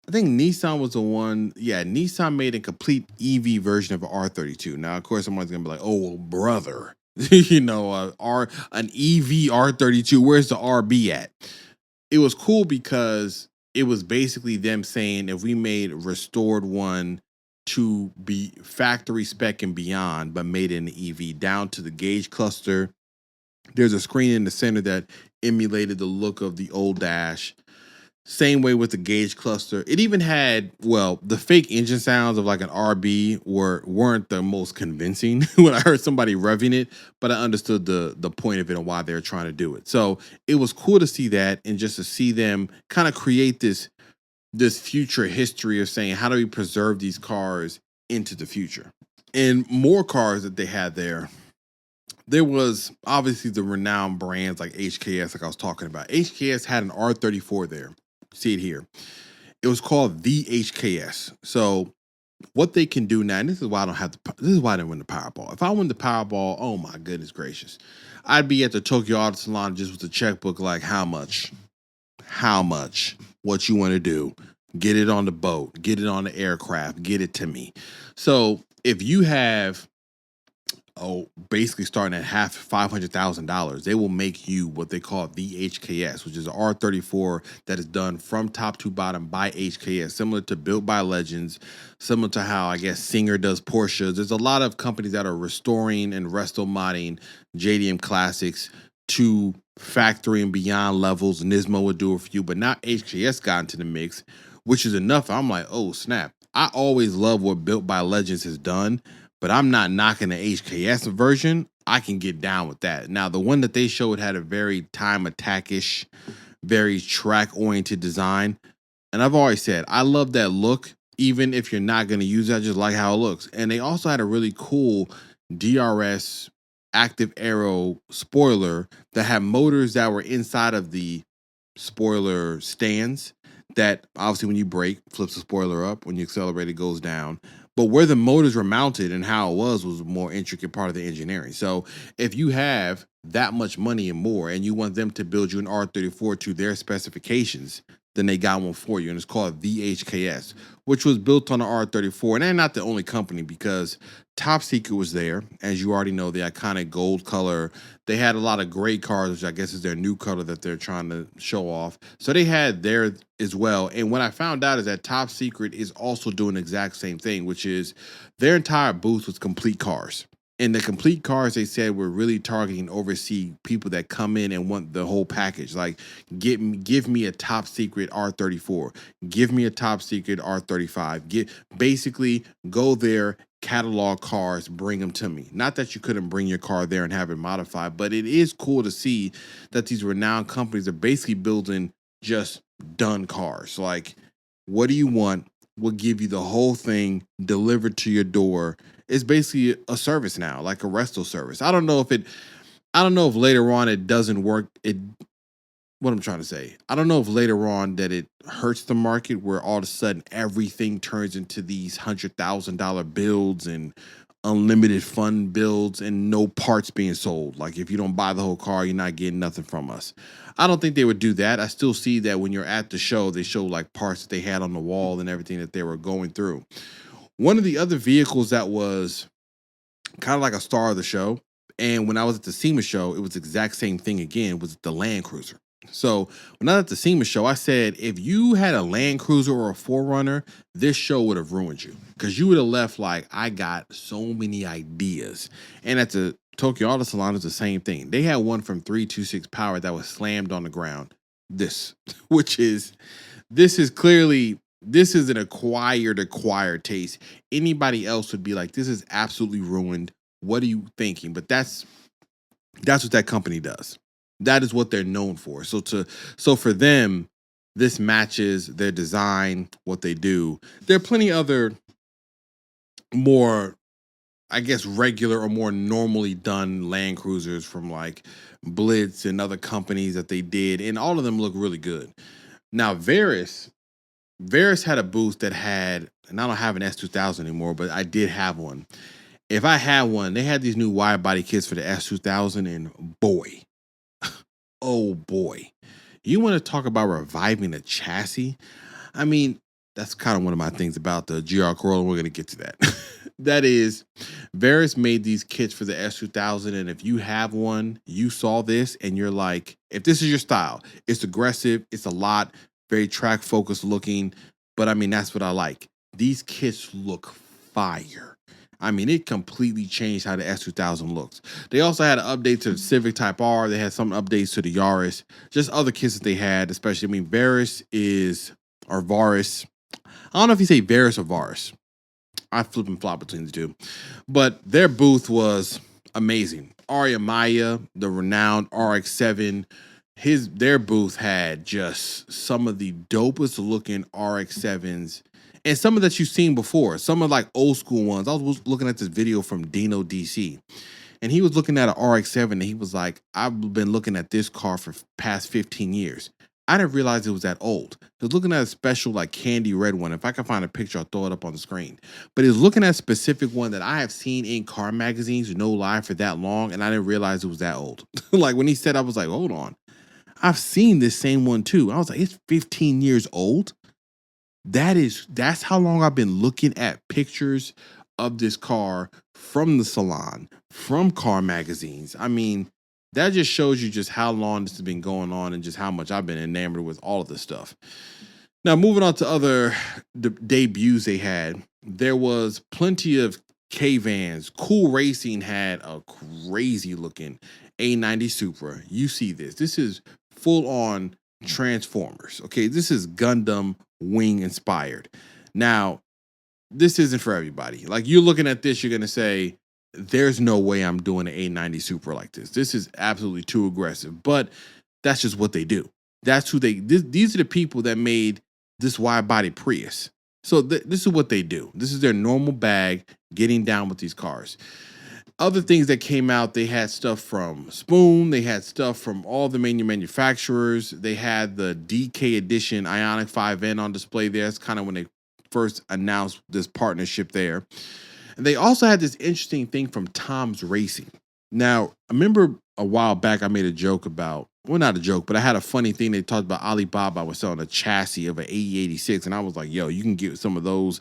I think Nissan was the one. Yeah, Nissan made a complete EV version of an R32. Now, of course, someone's going to be like, oh, well, brother, an EV R32, where's the RB at? It was cool because it was basically them saying, if we made restored one to be factory spec and beyond, but made it an EV, down to the gauge cluster. There's a screen in the center that emulated the look of the old dash. Same way with the gauge cluster. It even had, the fake engine sounds of like an RB weren't the most convincing when I heard somebody revving it, but I understood the point of it and why they're trying to do it. So it was cool to see that, and just to see them kind of create this future history of saying, how do we preserve these cars into the future? And more cars that they had there. There was obviously the renowned brands like HKS, like I was talking about. HKS had an R34 there. See it here. It was called the HKS. So what they can do now, and this is why I didn't win the Powerball. If I win the Powerball, oh my goodness gracious, I'd be at the Tokyo Auto Salon just with the checkbook, like, how much, what you want to do, get it on the boat, get it on the aircraft, get it to me. So if you have, basically starting at half $500,000, they will make you what they call the HKS, which is an R34 that is done from top to bottom by HKS, similar to Built by Legends, similar to how I guess Singer does Porsches. There's a lot of companies that are restoring and resto modding JDM classics to factory and beyond levels. Nismo would do it for you, but now HKS got into the mix, which is enough. I'm like, oh snap. I always love what Built by Legends has done, but I'm not knocking the HKS version. I can get down with that. Now, the one that they showed had a very time attack-ish, very track-oriented design. And I've always said, I love that look, even if you're not going to use that, I just like how it looks. And they also had a really cool DRS active aero spoiler that had motors that were inside of the spoiler stands that obviously when you brake, flips the spoiler up. When you accelerate, it goes down. But where the motors were mounted and how it was a more intricate part of the engineering. So if you have that much money and more, and you want them to build you an R34 to their specifications, then they got one for you. And it's called the HKS, which was built on the R34. And they're not the only company, because Top Secret was there. As you already know, the iconic gold color. They had a lot of gray cars, which I guess is their new color that they're trying to show off. So they had there as well. And what I found out is that Top Secret is also doing the exact same thing, which is their entire booth was complete cars. And the complete cars, they said, were really targeting overseas people that come in and want the whole package. Like, give me a Top Secret R34. Give me a Top Secret R35. Basically, go there, catalog cars, bring them to me. Not that you couldn't bring your car there and have it modified, but it is cool to see that these renowned companies are basically building just done cars. Like, What do you want? We'll give you the whole thing delivered to your door. It's basically a service now, like a resto service. I don't know if later on it doesn't work. What I'm trying to say, I don't know if later on that it hurts the market where all of a sudden everything turns into these $100,000 builds and unlimited fund builds and no parts being sold. Like if you don't buy the whole car, you're not getting nothing from us. I don't think they would do that. I still see that when you're at the show, they show like parts that they had on the wall and everything that they were going through. One of the other vehicles that was kind of like a star of the show, and when I was at the SEMA show, it was the exact same thing again, was the Land Cruiser. So when I was at the SEMA show, I said, if you had a Land Cruiser or a 4Runner, this show would have ruined you because you would have left like, I got so many ideas. And at the Tokyo Auto Salon, it's the same thing. They had one from 326 Power that was slammed on the ground. This is an acquired taste. Anybody else would be like, this is absolutely ruined. What are you thinking? But that's what that company does. That is what they're known for. So for them, this matches their design, what they do. There are plenty other more, I guess, regular or more normally done Land Cruisers from like Blitz and other companies that they did, and all of them look really good. Now, Veris had a booth that had, and I don't have an S2000 anymore, but I did have one. If I had one, they had these new wide body kits for the S2000, and boy, oh boy, you want to talk about reviving a chassis? I mean, that's kind of one of my things about the GR Corolla. We're going to get to that. That is, Veris made these kits for the S2000, and if you have one, you saw this, and you're like, if this is your style, it's aggressive, it's a lot, very track focused looking, but I mean, that's what I like. These kits look fire. I mean, it completely changed how the S2000 looks. They also had an update to the Civic Type R. They had some updates to the Yaris. Just other kits that they had, especially, I mean, Varis. I don't know if you say Varis or Varis. I flip and flop between the two. But their booth was amazing. Arya Maya, the renowned RX-7, their booth had just some of the dopest looking RX-7s. And some of that you've seen before, some of like old school ones. I was looking at this video from Dino DC, and he was looking at an RX-7, and he was like, I've been looking at this car for past 15 years. I didn't realize it was that old. He was looking at a special like candy red one. If I can find a picture, I'll throw it up on the screen. But he was looking at a specific one that I have seen in car magazines, no lie, for that long, and I didn't realize it was that old. Like when he said, I was like, hold on. I've seen this same one too. I was like, it's 15 years old. That's how long I've been looking at pictures of this car from the salon, from car magazines. I mean, that just shows you just how long this has been going on and just how much I've been enamored with all of this stuff. Now, moving on to other debuts they had, there was plenty of K-Vans. Cool Racing had a crazy looking A90 Supra. You see this. This is full on Transformers. Okay, this is Gundam Wing inspired. Now, this isn't for everybody. Like, you're looking at this, you're gonna say, there's no way I'm doing an A90 Supra like this. This is absolutely too aggressive. But that's just what they do. That's who these are the people that made this wide body Prius. So this is what they do. This is their normal bag, getting down with these cars. Other things that came out, they had stuff from Spoon. They had stuff from all the main manufacturers. They had the DK edition Ioniq 5N on display there. That's kind of when they first announced this partnership there. And they also had this interesting thing from Tom's Racing. Now, I remember a while back I made a joke about, well, not a joke, but I had a funny thing. They talked about Alibaba was selling a chassis of an AE86, and I was like, yo, you can get some of those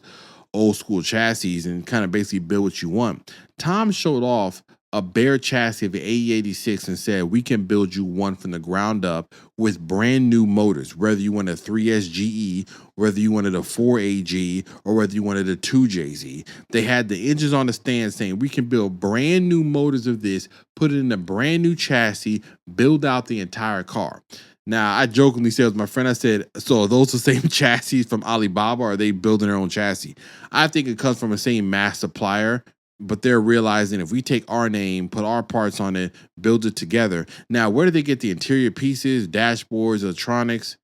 old school chassis and kind of basically build what you want. Tom showed off a bare chassis of an AE86 and said, we can build you one from the ground up with brand new motors, whether you wanted a 3SGE, whether you wanted a 4AG, or whether you wanted a 2JZ. They had the engines on the stand saying, we can build brand new motors of this, put it in a brand new chassis, build out the entire car. Now, I jokingly said with my friend, I said, so are those the same chassis from Alibaba, or are they building their own chassis? I think it comes from the same mass supplier, but they're realizing if we take our name, put our parts on it, build it together. Now, where do they get the interior pieces, dashboards, electronics?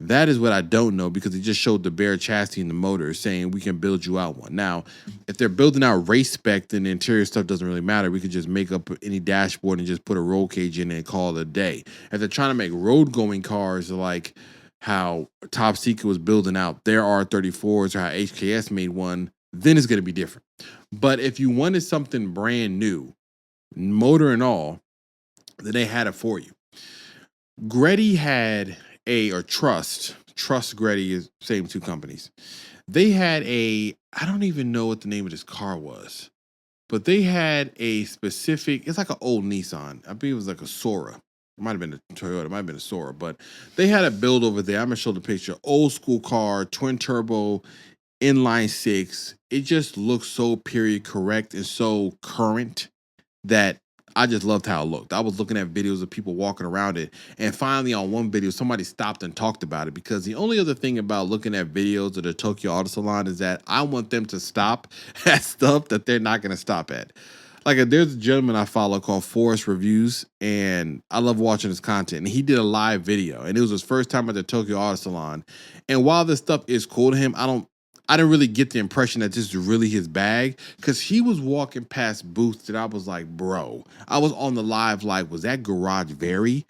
That is what I don't know, because he just showed the bare chassis and the motor, saying we can build you out one. Now, if they're building out race spec, then the interior stuff doesn't really matter. We could just make up any dashboard and just put a roll cage in it and call it a day. If they're trying to make road going cars like how Top Secret was building out their R34s, or how HKS made one, then it's going to be different. But if you wanted something brand new, motor and all, then they had it for you. Greddy had Trust Greddy is same two companies. They had I don't even know what the name of this car was, but they had a specific, it's like an old Nissan. I believe it was like a Sora. It might have been a Toyota, it might have been a Sora, but they had a build over there. I'm gonna show the picture. Old school car, twin turbo, inline six. It just looks so period correct and so current that I just loved how it looked. I was looking at videos of people walking around it, and finally on one video, somebody stopped and talked about it, because the only other thing about looking at videos of the Tokyo Auto Salon is that I want them to stop at stuff that they're not going to stop at. Like, there's a gentleman I follow called Forest Reviews, and I love watching his content. And he did a live video, and it was his first time at the Tokyo Auto Salon. And while this stuff is cool to him, I didn't really get the impression that this is really his bag, because he was walking past booths that I was like, bro, I was on the live like, was that garage very?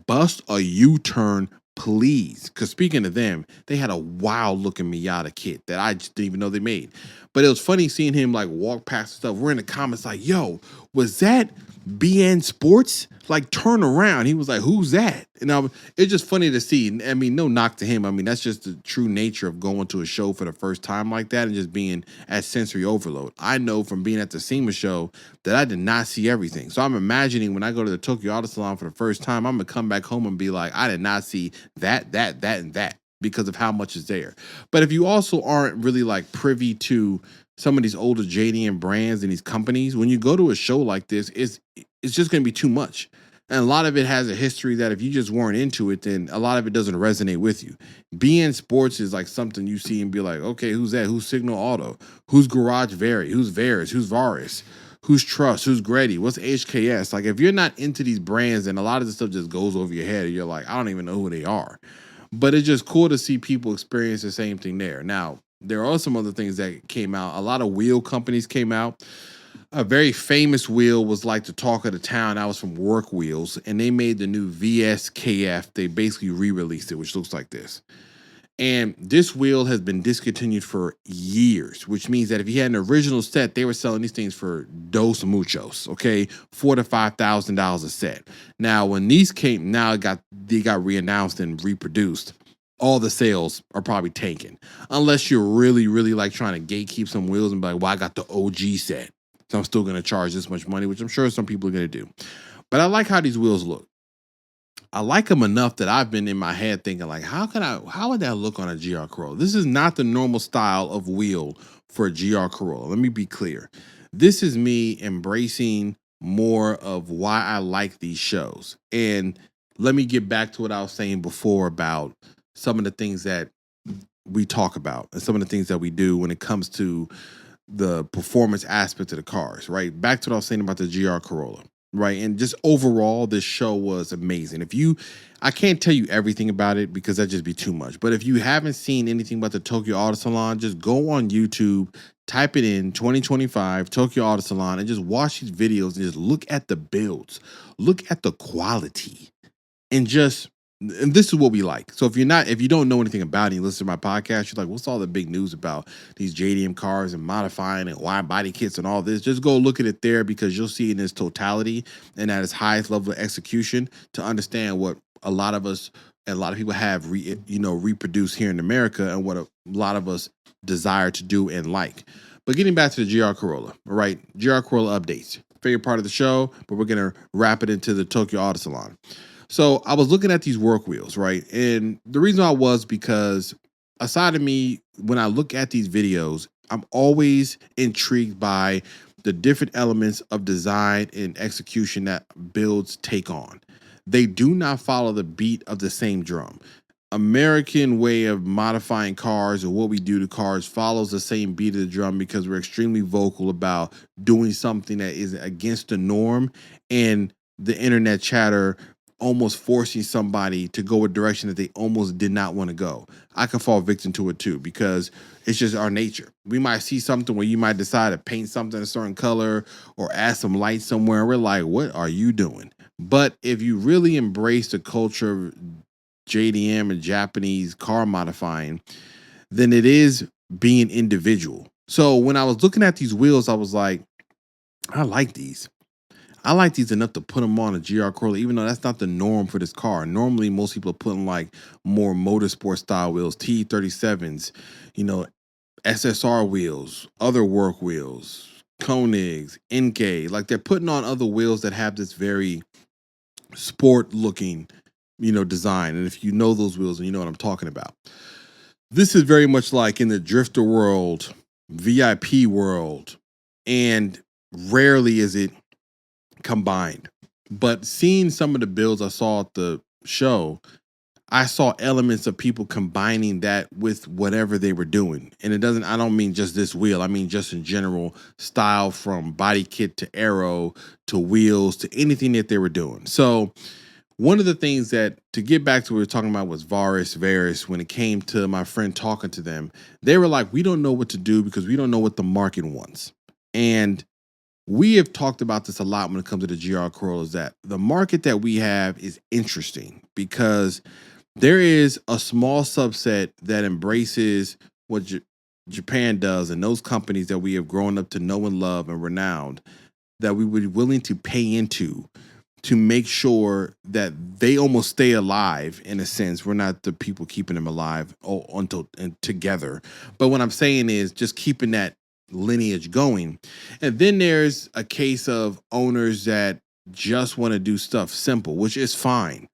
Bust a U-turn, please. Because speaking of them, they had a wild looking Miata kit that I just didn't even know they made. But it was funny seeing him like walk past stuff. We're in the comments like, yo, was that BN Sports? Like, turn around. He was like, who's that? And it's just funny to see. I mean, no knock to him. I mean, that's just the true nature of going to a show for the first time like that and just being at sensory overload. I know from being at the SEMA show that I did not see everything. So I'm imagining when I go to the Tokyo Auto Salon for the first time, I'm going to come back home and be like, I did not see that, and that, because of how much is there. But if you also aren't really like privy to some of these older JDM brands and these companies, when you go to a show like this, it's just going to be too much. And a lot of it has a history that if you just weren't into it, then a lot of it doesn't resonate with you. BN Sports is like something you see and be like, okay, who's that? Who's Signal Auto? Who's Garage Vary? Who's Veris? Who's Varis? Who's Trust? Who's Greddy? What's HKS? Like, if you're not into these brands, then a lot of this stuff just goes over your head and you're like, I don't even know who they are. But it's just cool to see people experience the same thing there. Now, there are some other things that came out. A lot of wheel companies came out. A very famous wheel was like the talk of the town. That was from Work Wheels, and they made the new VSKF. They basically re-released it, which looks like this. And this wheel has been discontinued for years, which means that if you had an original set, they were selling these things for dos muchos, okay, $4,000 to $5,000 a set. Now, when these came, they got reannounced and reproduced. All the sales are probably tanking, unless you're really, really like trying to gatekeep some wheels and be like, well, I got the OG set, so I'm still going to charge this much money, which I'm sure some people are going to do. But I like how these wheels look. I like them enough that I've been in my head thinking like, how would that look on a GR Corolla? This is not the normal style of wheel for a GR Corolla. Let me be clear. This is me embracing more of why I like these shows. And let me get back to what I was saying before about some of the things that we talk about and some of the things that we do when it comes to the performance aspect of the cars, right? Back to what I was saying about the GR Corolla. Right. And just overall, this show was amazing. I can't tell you everything about it because that'd just be too much. But if you haven't seen anything about the Tokyo Auto Salon, just go on YouTube, type it in 2025 Tokyo Auto Salon, and just watch these videos and just look at the builds, look at the quality, and this is what we like. So if you don't know anything about it, you listen to my podcast, you're like, what's all the big news about these JDM cars and modifying and wide body kits and all this? Just go look at it there, because you'll see in its totality and at its highest level of execution to understand what a lot of us and a lot of people have reproduced here in America and what a lot of us desire to do and like. But getting back to the GR Corolla, right? GR Corolla updates. Favorite part of the show, but we're going to wrap it into the Tokyo Auto Salon. So I was looking at these work wheels, right? And the reason I was because aside of me, when I look at these videos, I'm always intrigued by the different elements of design and execution that builds take on. They do not follow the beat of the same drum. American way of modifying cars or what we do to cars follows the same beat of the drum because we're extremely vocal about doing something that is against the norm, and the internet chatter almost forcing somebody to go a direction that they almost did not want to go. I could fall victim to it too, because it's just our nature. We might see something where you might decide to paint something a certain color or add some light somewhere. And we're like, what are you doing? But if you really embrace the culture of JDM and Japanese car modifying, then it is being individual. So when I was looking at these wheels, I was like, I like these. I like these enough to put them on a GR Corolla, even though that's not the norm for this car. Normally, most people are putting like more motorsport style wheels, T37s, SSR wheels, other work wheels, Koenigs, NK. Like they're putting on other wheels that have this very sport looking, design. And if you know those wheels, and you know what I'm talking about. This is very much like in the drifter world, VIP world, and rarely is it combined. But seeing some of the builds I saw at the show, I saw elements of people combining that with whatever they were doing. And I don't mean just this wheel. I mean just in general style, from body kit to aero to wheels to anything that they were doing. So one of the things that, to get back to what we were talking about, was Varus. When it came to my friend talking to them, they were like, we don't know what to do because we don't know what the market wants. And we have talked about this a lot when it comes to the GR Corollas, that the market that we have is interesting because there is a small subset that embraces what Japan does, and those companies that we have grown up to know and love and renowned, that we would be willing to pay into to make sure that they almost stay alive in a sense. We're not the people keeping them alive together. But what I'm saying is just keeping that lineage going. And then there's a case of owners that just want to do stuff simple, which is fine.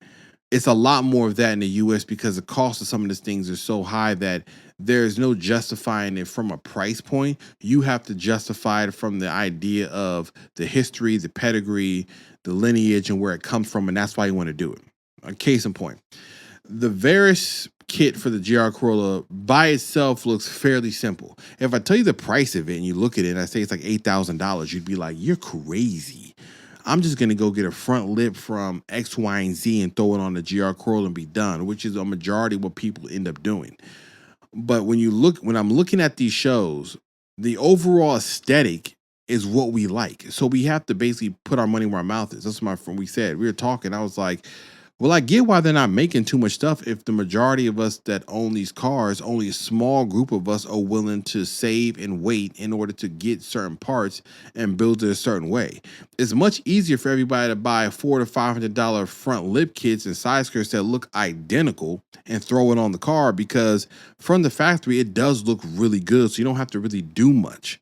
It's a lot more of that in the US because the cost of some of these things are so high that there's no justifying it from a price point. You have to justify it from the idea of the history, the pedigree, the lineage, and where it comes from, and that's why you want to do it. A case in point, the Varus kit for the GR Corolla by itself looks fairly simple. If I tell you the price of it and you look at it and I say it's like $8,000, you'd be like, you're crazy. I'm just going to go get a front lip from X, Y, and Z and throw it on the GR Corolla and be done, which is a majority of what people end up doing. But when I'm looking at these shows, the overall aesthetic is what we like. So we have to basically put our money where our mouth is. That's what my friend, we said. We were talking. I was like, well, I get why they're not making too much stuff if the majority of us that own these cars, only a small group of us are willing to save and wait in order to get certain parts and build it a certain way. It's much easier for everybody to buy $400 to $500 front lip kits and side skirts that look identical and throw it on the car, because from the factory, it does look really good. So you don't have to really do much.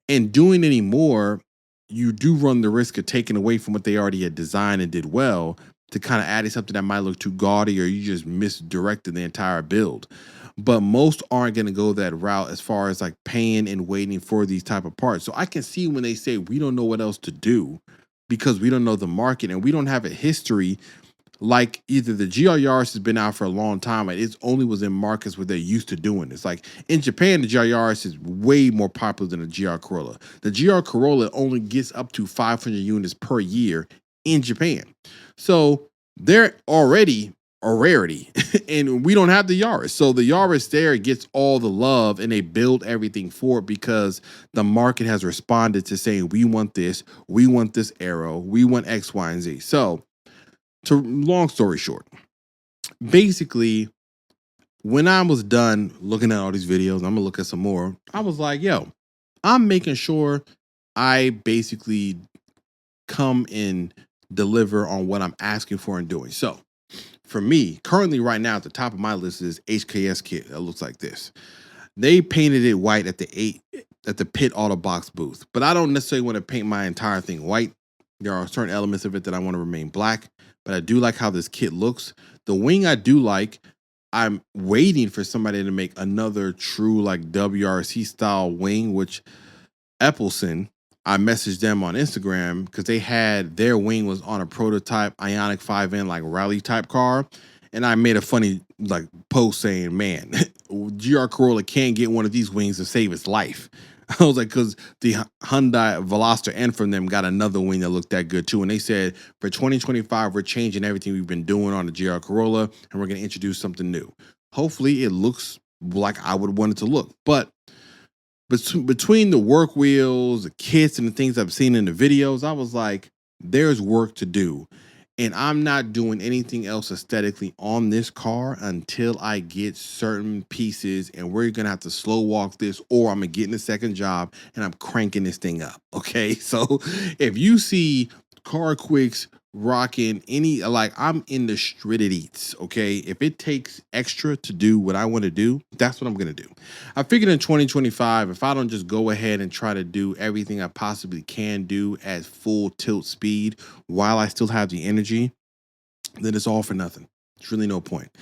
And doing any more, you do run the risk of taking away from what they already had designed and did well, to kind of add something that might look too gaudy, or you just misdirected the entire build. But most aren't going to go that route as far as like paying and waiting for these type of parts. So I can see when they say we don't know what else to do because we don't know the market and we don't have a history. Like either the GR Yaris has been out for a long time, and it only was in markets where they're used to doing this. Like in Japan, the GR Yaris is way more popular than the GR Corolla. The GR Corolla only gets up to 500 units per year in Japan. So they're already a rarity, and we don't have the Yaris. So the Yaris there gets all the love, and they build everything for it because the market has responded to saying, we want this aero, we want X, Y, and Z. So long story short, basically, when I was done looking at all these videos, I'm gonna look at some more. I was like, yo, I'm making sure I basically come and deliver on what I'm asking for and doing. So for me, currently right now at the top of my list is HKS kit that looks like this. They painted it white at the Pit Auto Box booth, but I don't necessarily want to paint my entire thing white. There are certain elements of it that I want to remain black, but I do like how this kit looks. The wing I do like. I'm waiting for somebody to make another true like WRC style wing, which Epelson, I messaged them on Instagram because they had their wing was on a prototype Ioniq 5N like rally type car. And I made a funny like post saying, man, GR Corolla can't get one of these wings to save its life. I was like, because the Hyundai Veloster and from them got another wing that looked that good too. And they said for 2025, we're changing everything we've been doing on the GR Corolla, and we're going to introduce something new. Hopefully it looks like I would want it to look. But between the work wheels, the kits, and the things I've seen in the videos, I was like, there's work to do. And I'm not doing anything else aesthetically on this car until I get certain pieces, and we're going to have to slow walk this, or I'm going to get in a second job and I'm cranking this thing up. Okay. So if you see CarQuicks rocking any, like, I'm in the shredded eats. Okay. If it takes extra to do what I want to do, that's what I'm going to do. I figured in 2025, if I don't just go ahead and try to do everything I possibly can do at full tilt speed while I still have the energy, then it's all for nothing. It's really no point.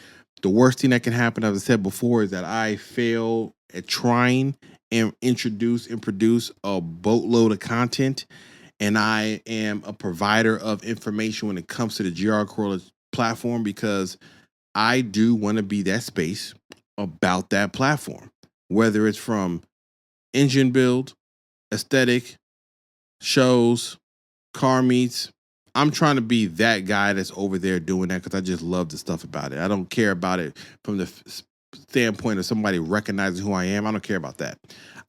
The worst thing that can happen, as I said before, is that I fail at trying and introduce and produce a boatload of content, and I am a provider of information when it comes to the GR Corolla platform, because I do want to be that space about that platform, whether it's from engine build, aesthetic, shows, car meets. I'm trying to be that guy that's over there doing that because I just love the stuff about it. I don't care about it from the standpoint of somebody recognizing who I am. I don't care about that.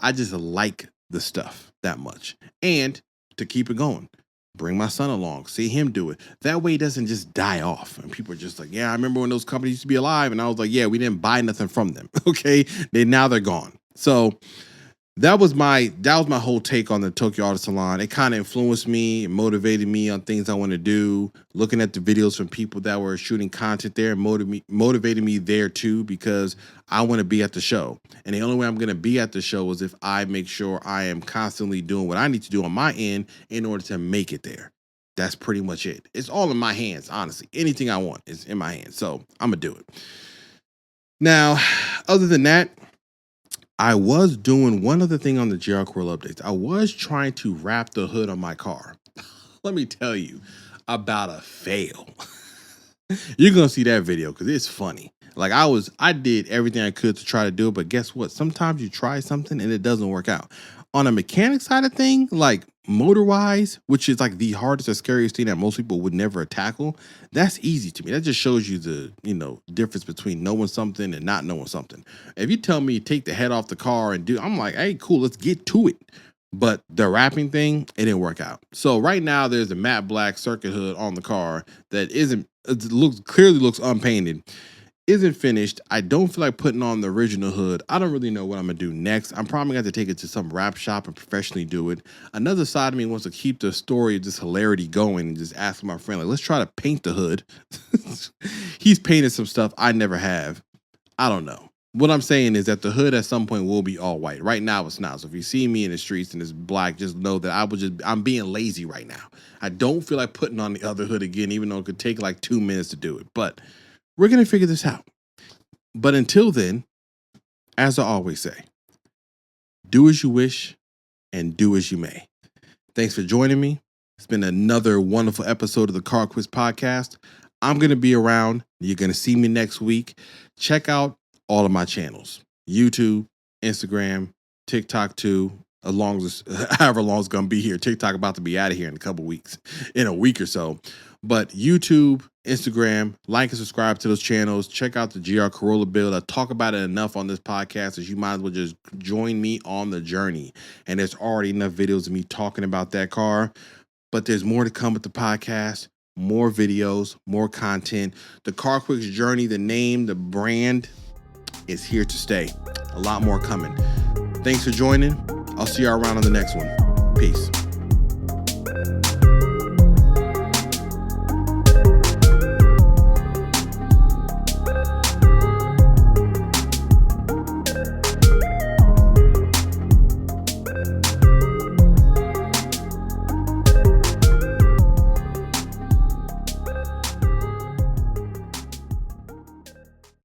I just like the stuff that much. And to keep it going, bring my son along, see him do it. That way it doesn't just die off. And people are just like, yeah, I remember when those companies used to be alive. And I was like, yeah, we didn't buy nothing from them. Okay. Now they're gone. So that was my whole take on the Tokyo Auto Salon. It kind of influenced me and motivated me on things I want to do. Looking at the videos from people that were shooting content there motivated me there too, because I want to be at the show. And the only way I'm going to be at the show is if I make sure I am constantly doing what I need to do on my end in order to make it there. That's pretty much it. It's all in my hands, honestly. Anything I want is in my hands. So I'm going to do it. Now, other than that, I was doing one other thing on the GR Corolla updates. I was trying to wrap the hood on my car. Let me tell you about a fail. You're going to see that video because it's funny. Like I did everything I could to try to do it, but guess what? Sometimes you try something and it doesn't work out. On a mechanic side of thing, like motor-wise, which is like the hardest or scariest thing that most people would never tackle, that's easy to me. That just shows you the, difference between knowing something and not knowing something. If you tell me take the head off the car and do, I'm like, hey, cool, let's get to it. But the wrapping thing, it didn't work out. So right now there's a matte black circuit hood on the car that clearly looks unpainted. Isn't finished. I don't feel like putting on the original hood. I don't really know what I'm gonna do next. I'm probably gonna have to take it to some wrap shop and professionally do it. Another side of me wants to keep the story of this hilarity going and just ask my friend, like, let's try to paint the hood. He's painted some stuff I never have. I don't know. What I'm saying is that the hood at some point will be all white. Right now it's not. So if you see me in the streets and it's black, just know that I'm being lazy right now. I don't feel like putting on the other hood again, even though it could take like 2 minutes to do it. But we're going to figure this out. But until then, as I always say, do as you wish and do as you may. Thanks for joining me. It's been another wonderful episode of the CarQuicks Podcast. I'm going to be around. You're going to see me next week. Check out all of my channels: YouTube, Instagram, TikTok too, however long it's going to be here. TikTok about to be out of here in a week or so. But YouTube, Instagram, like and subscribe to those channels. Check out the GR Corolla build. I talk about it enough on this podcast as you might as well just join me on the journey. And there's already enough videos of me talking about that car. But there's more to come with the podcast, more videos, more content. The CarQuicks journey, the name, the brand is here to stay. A lot more coming. Thanks for joining. I'll see you around on the next one. Peace.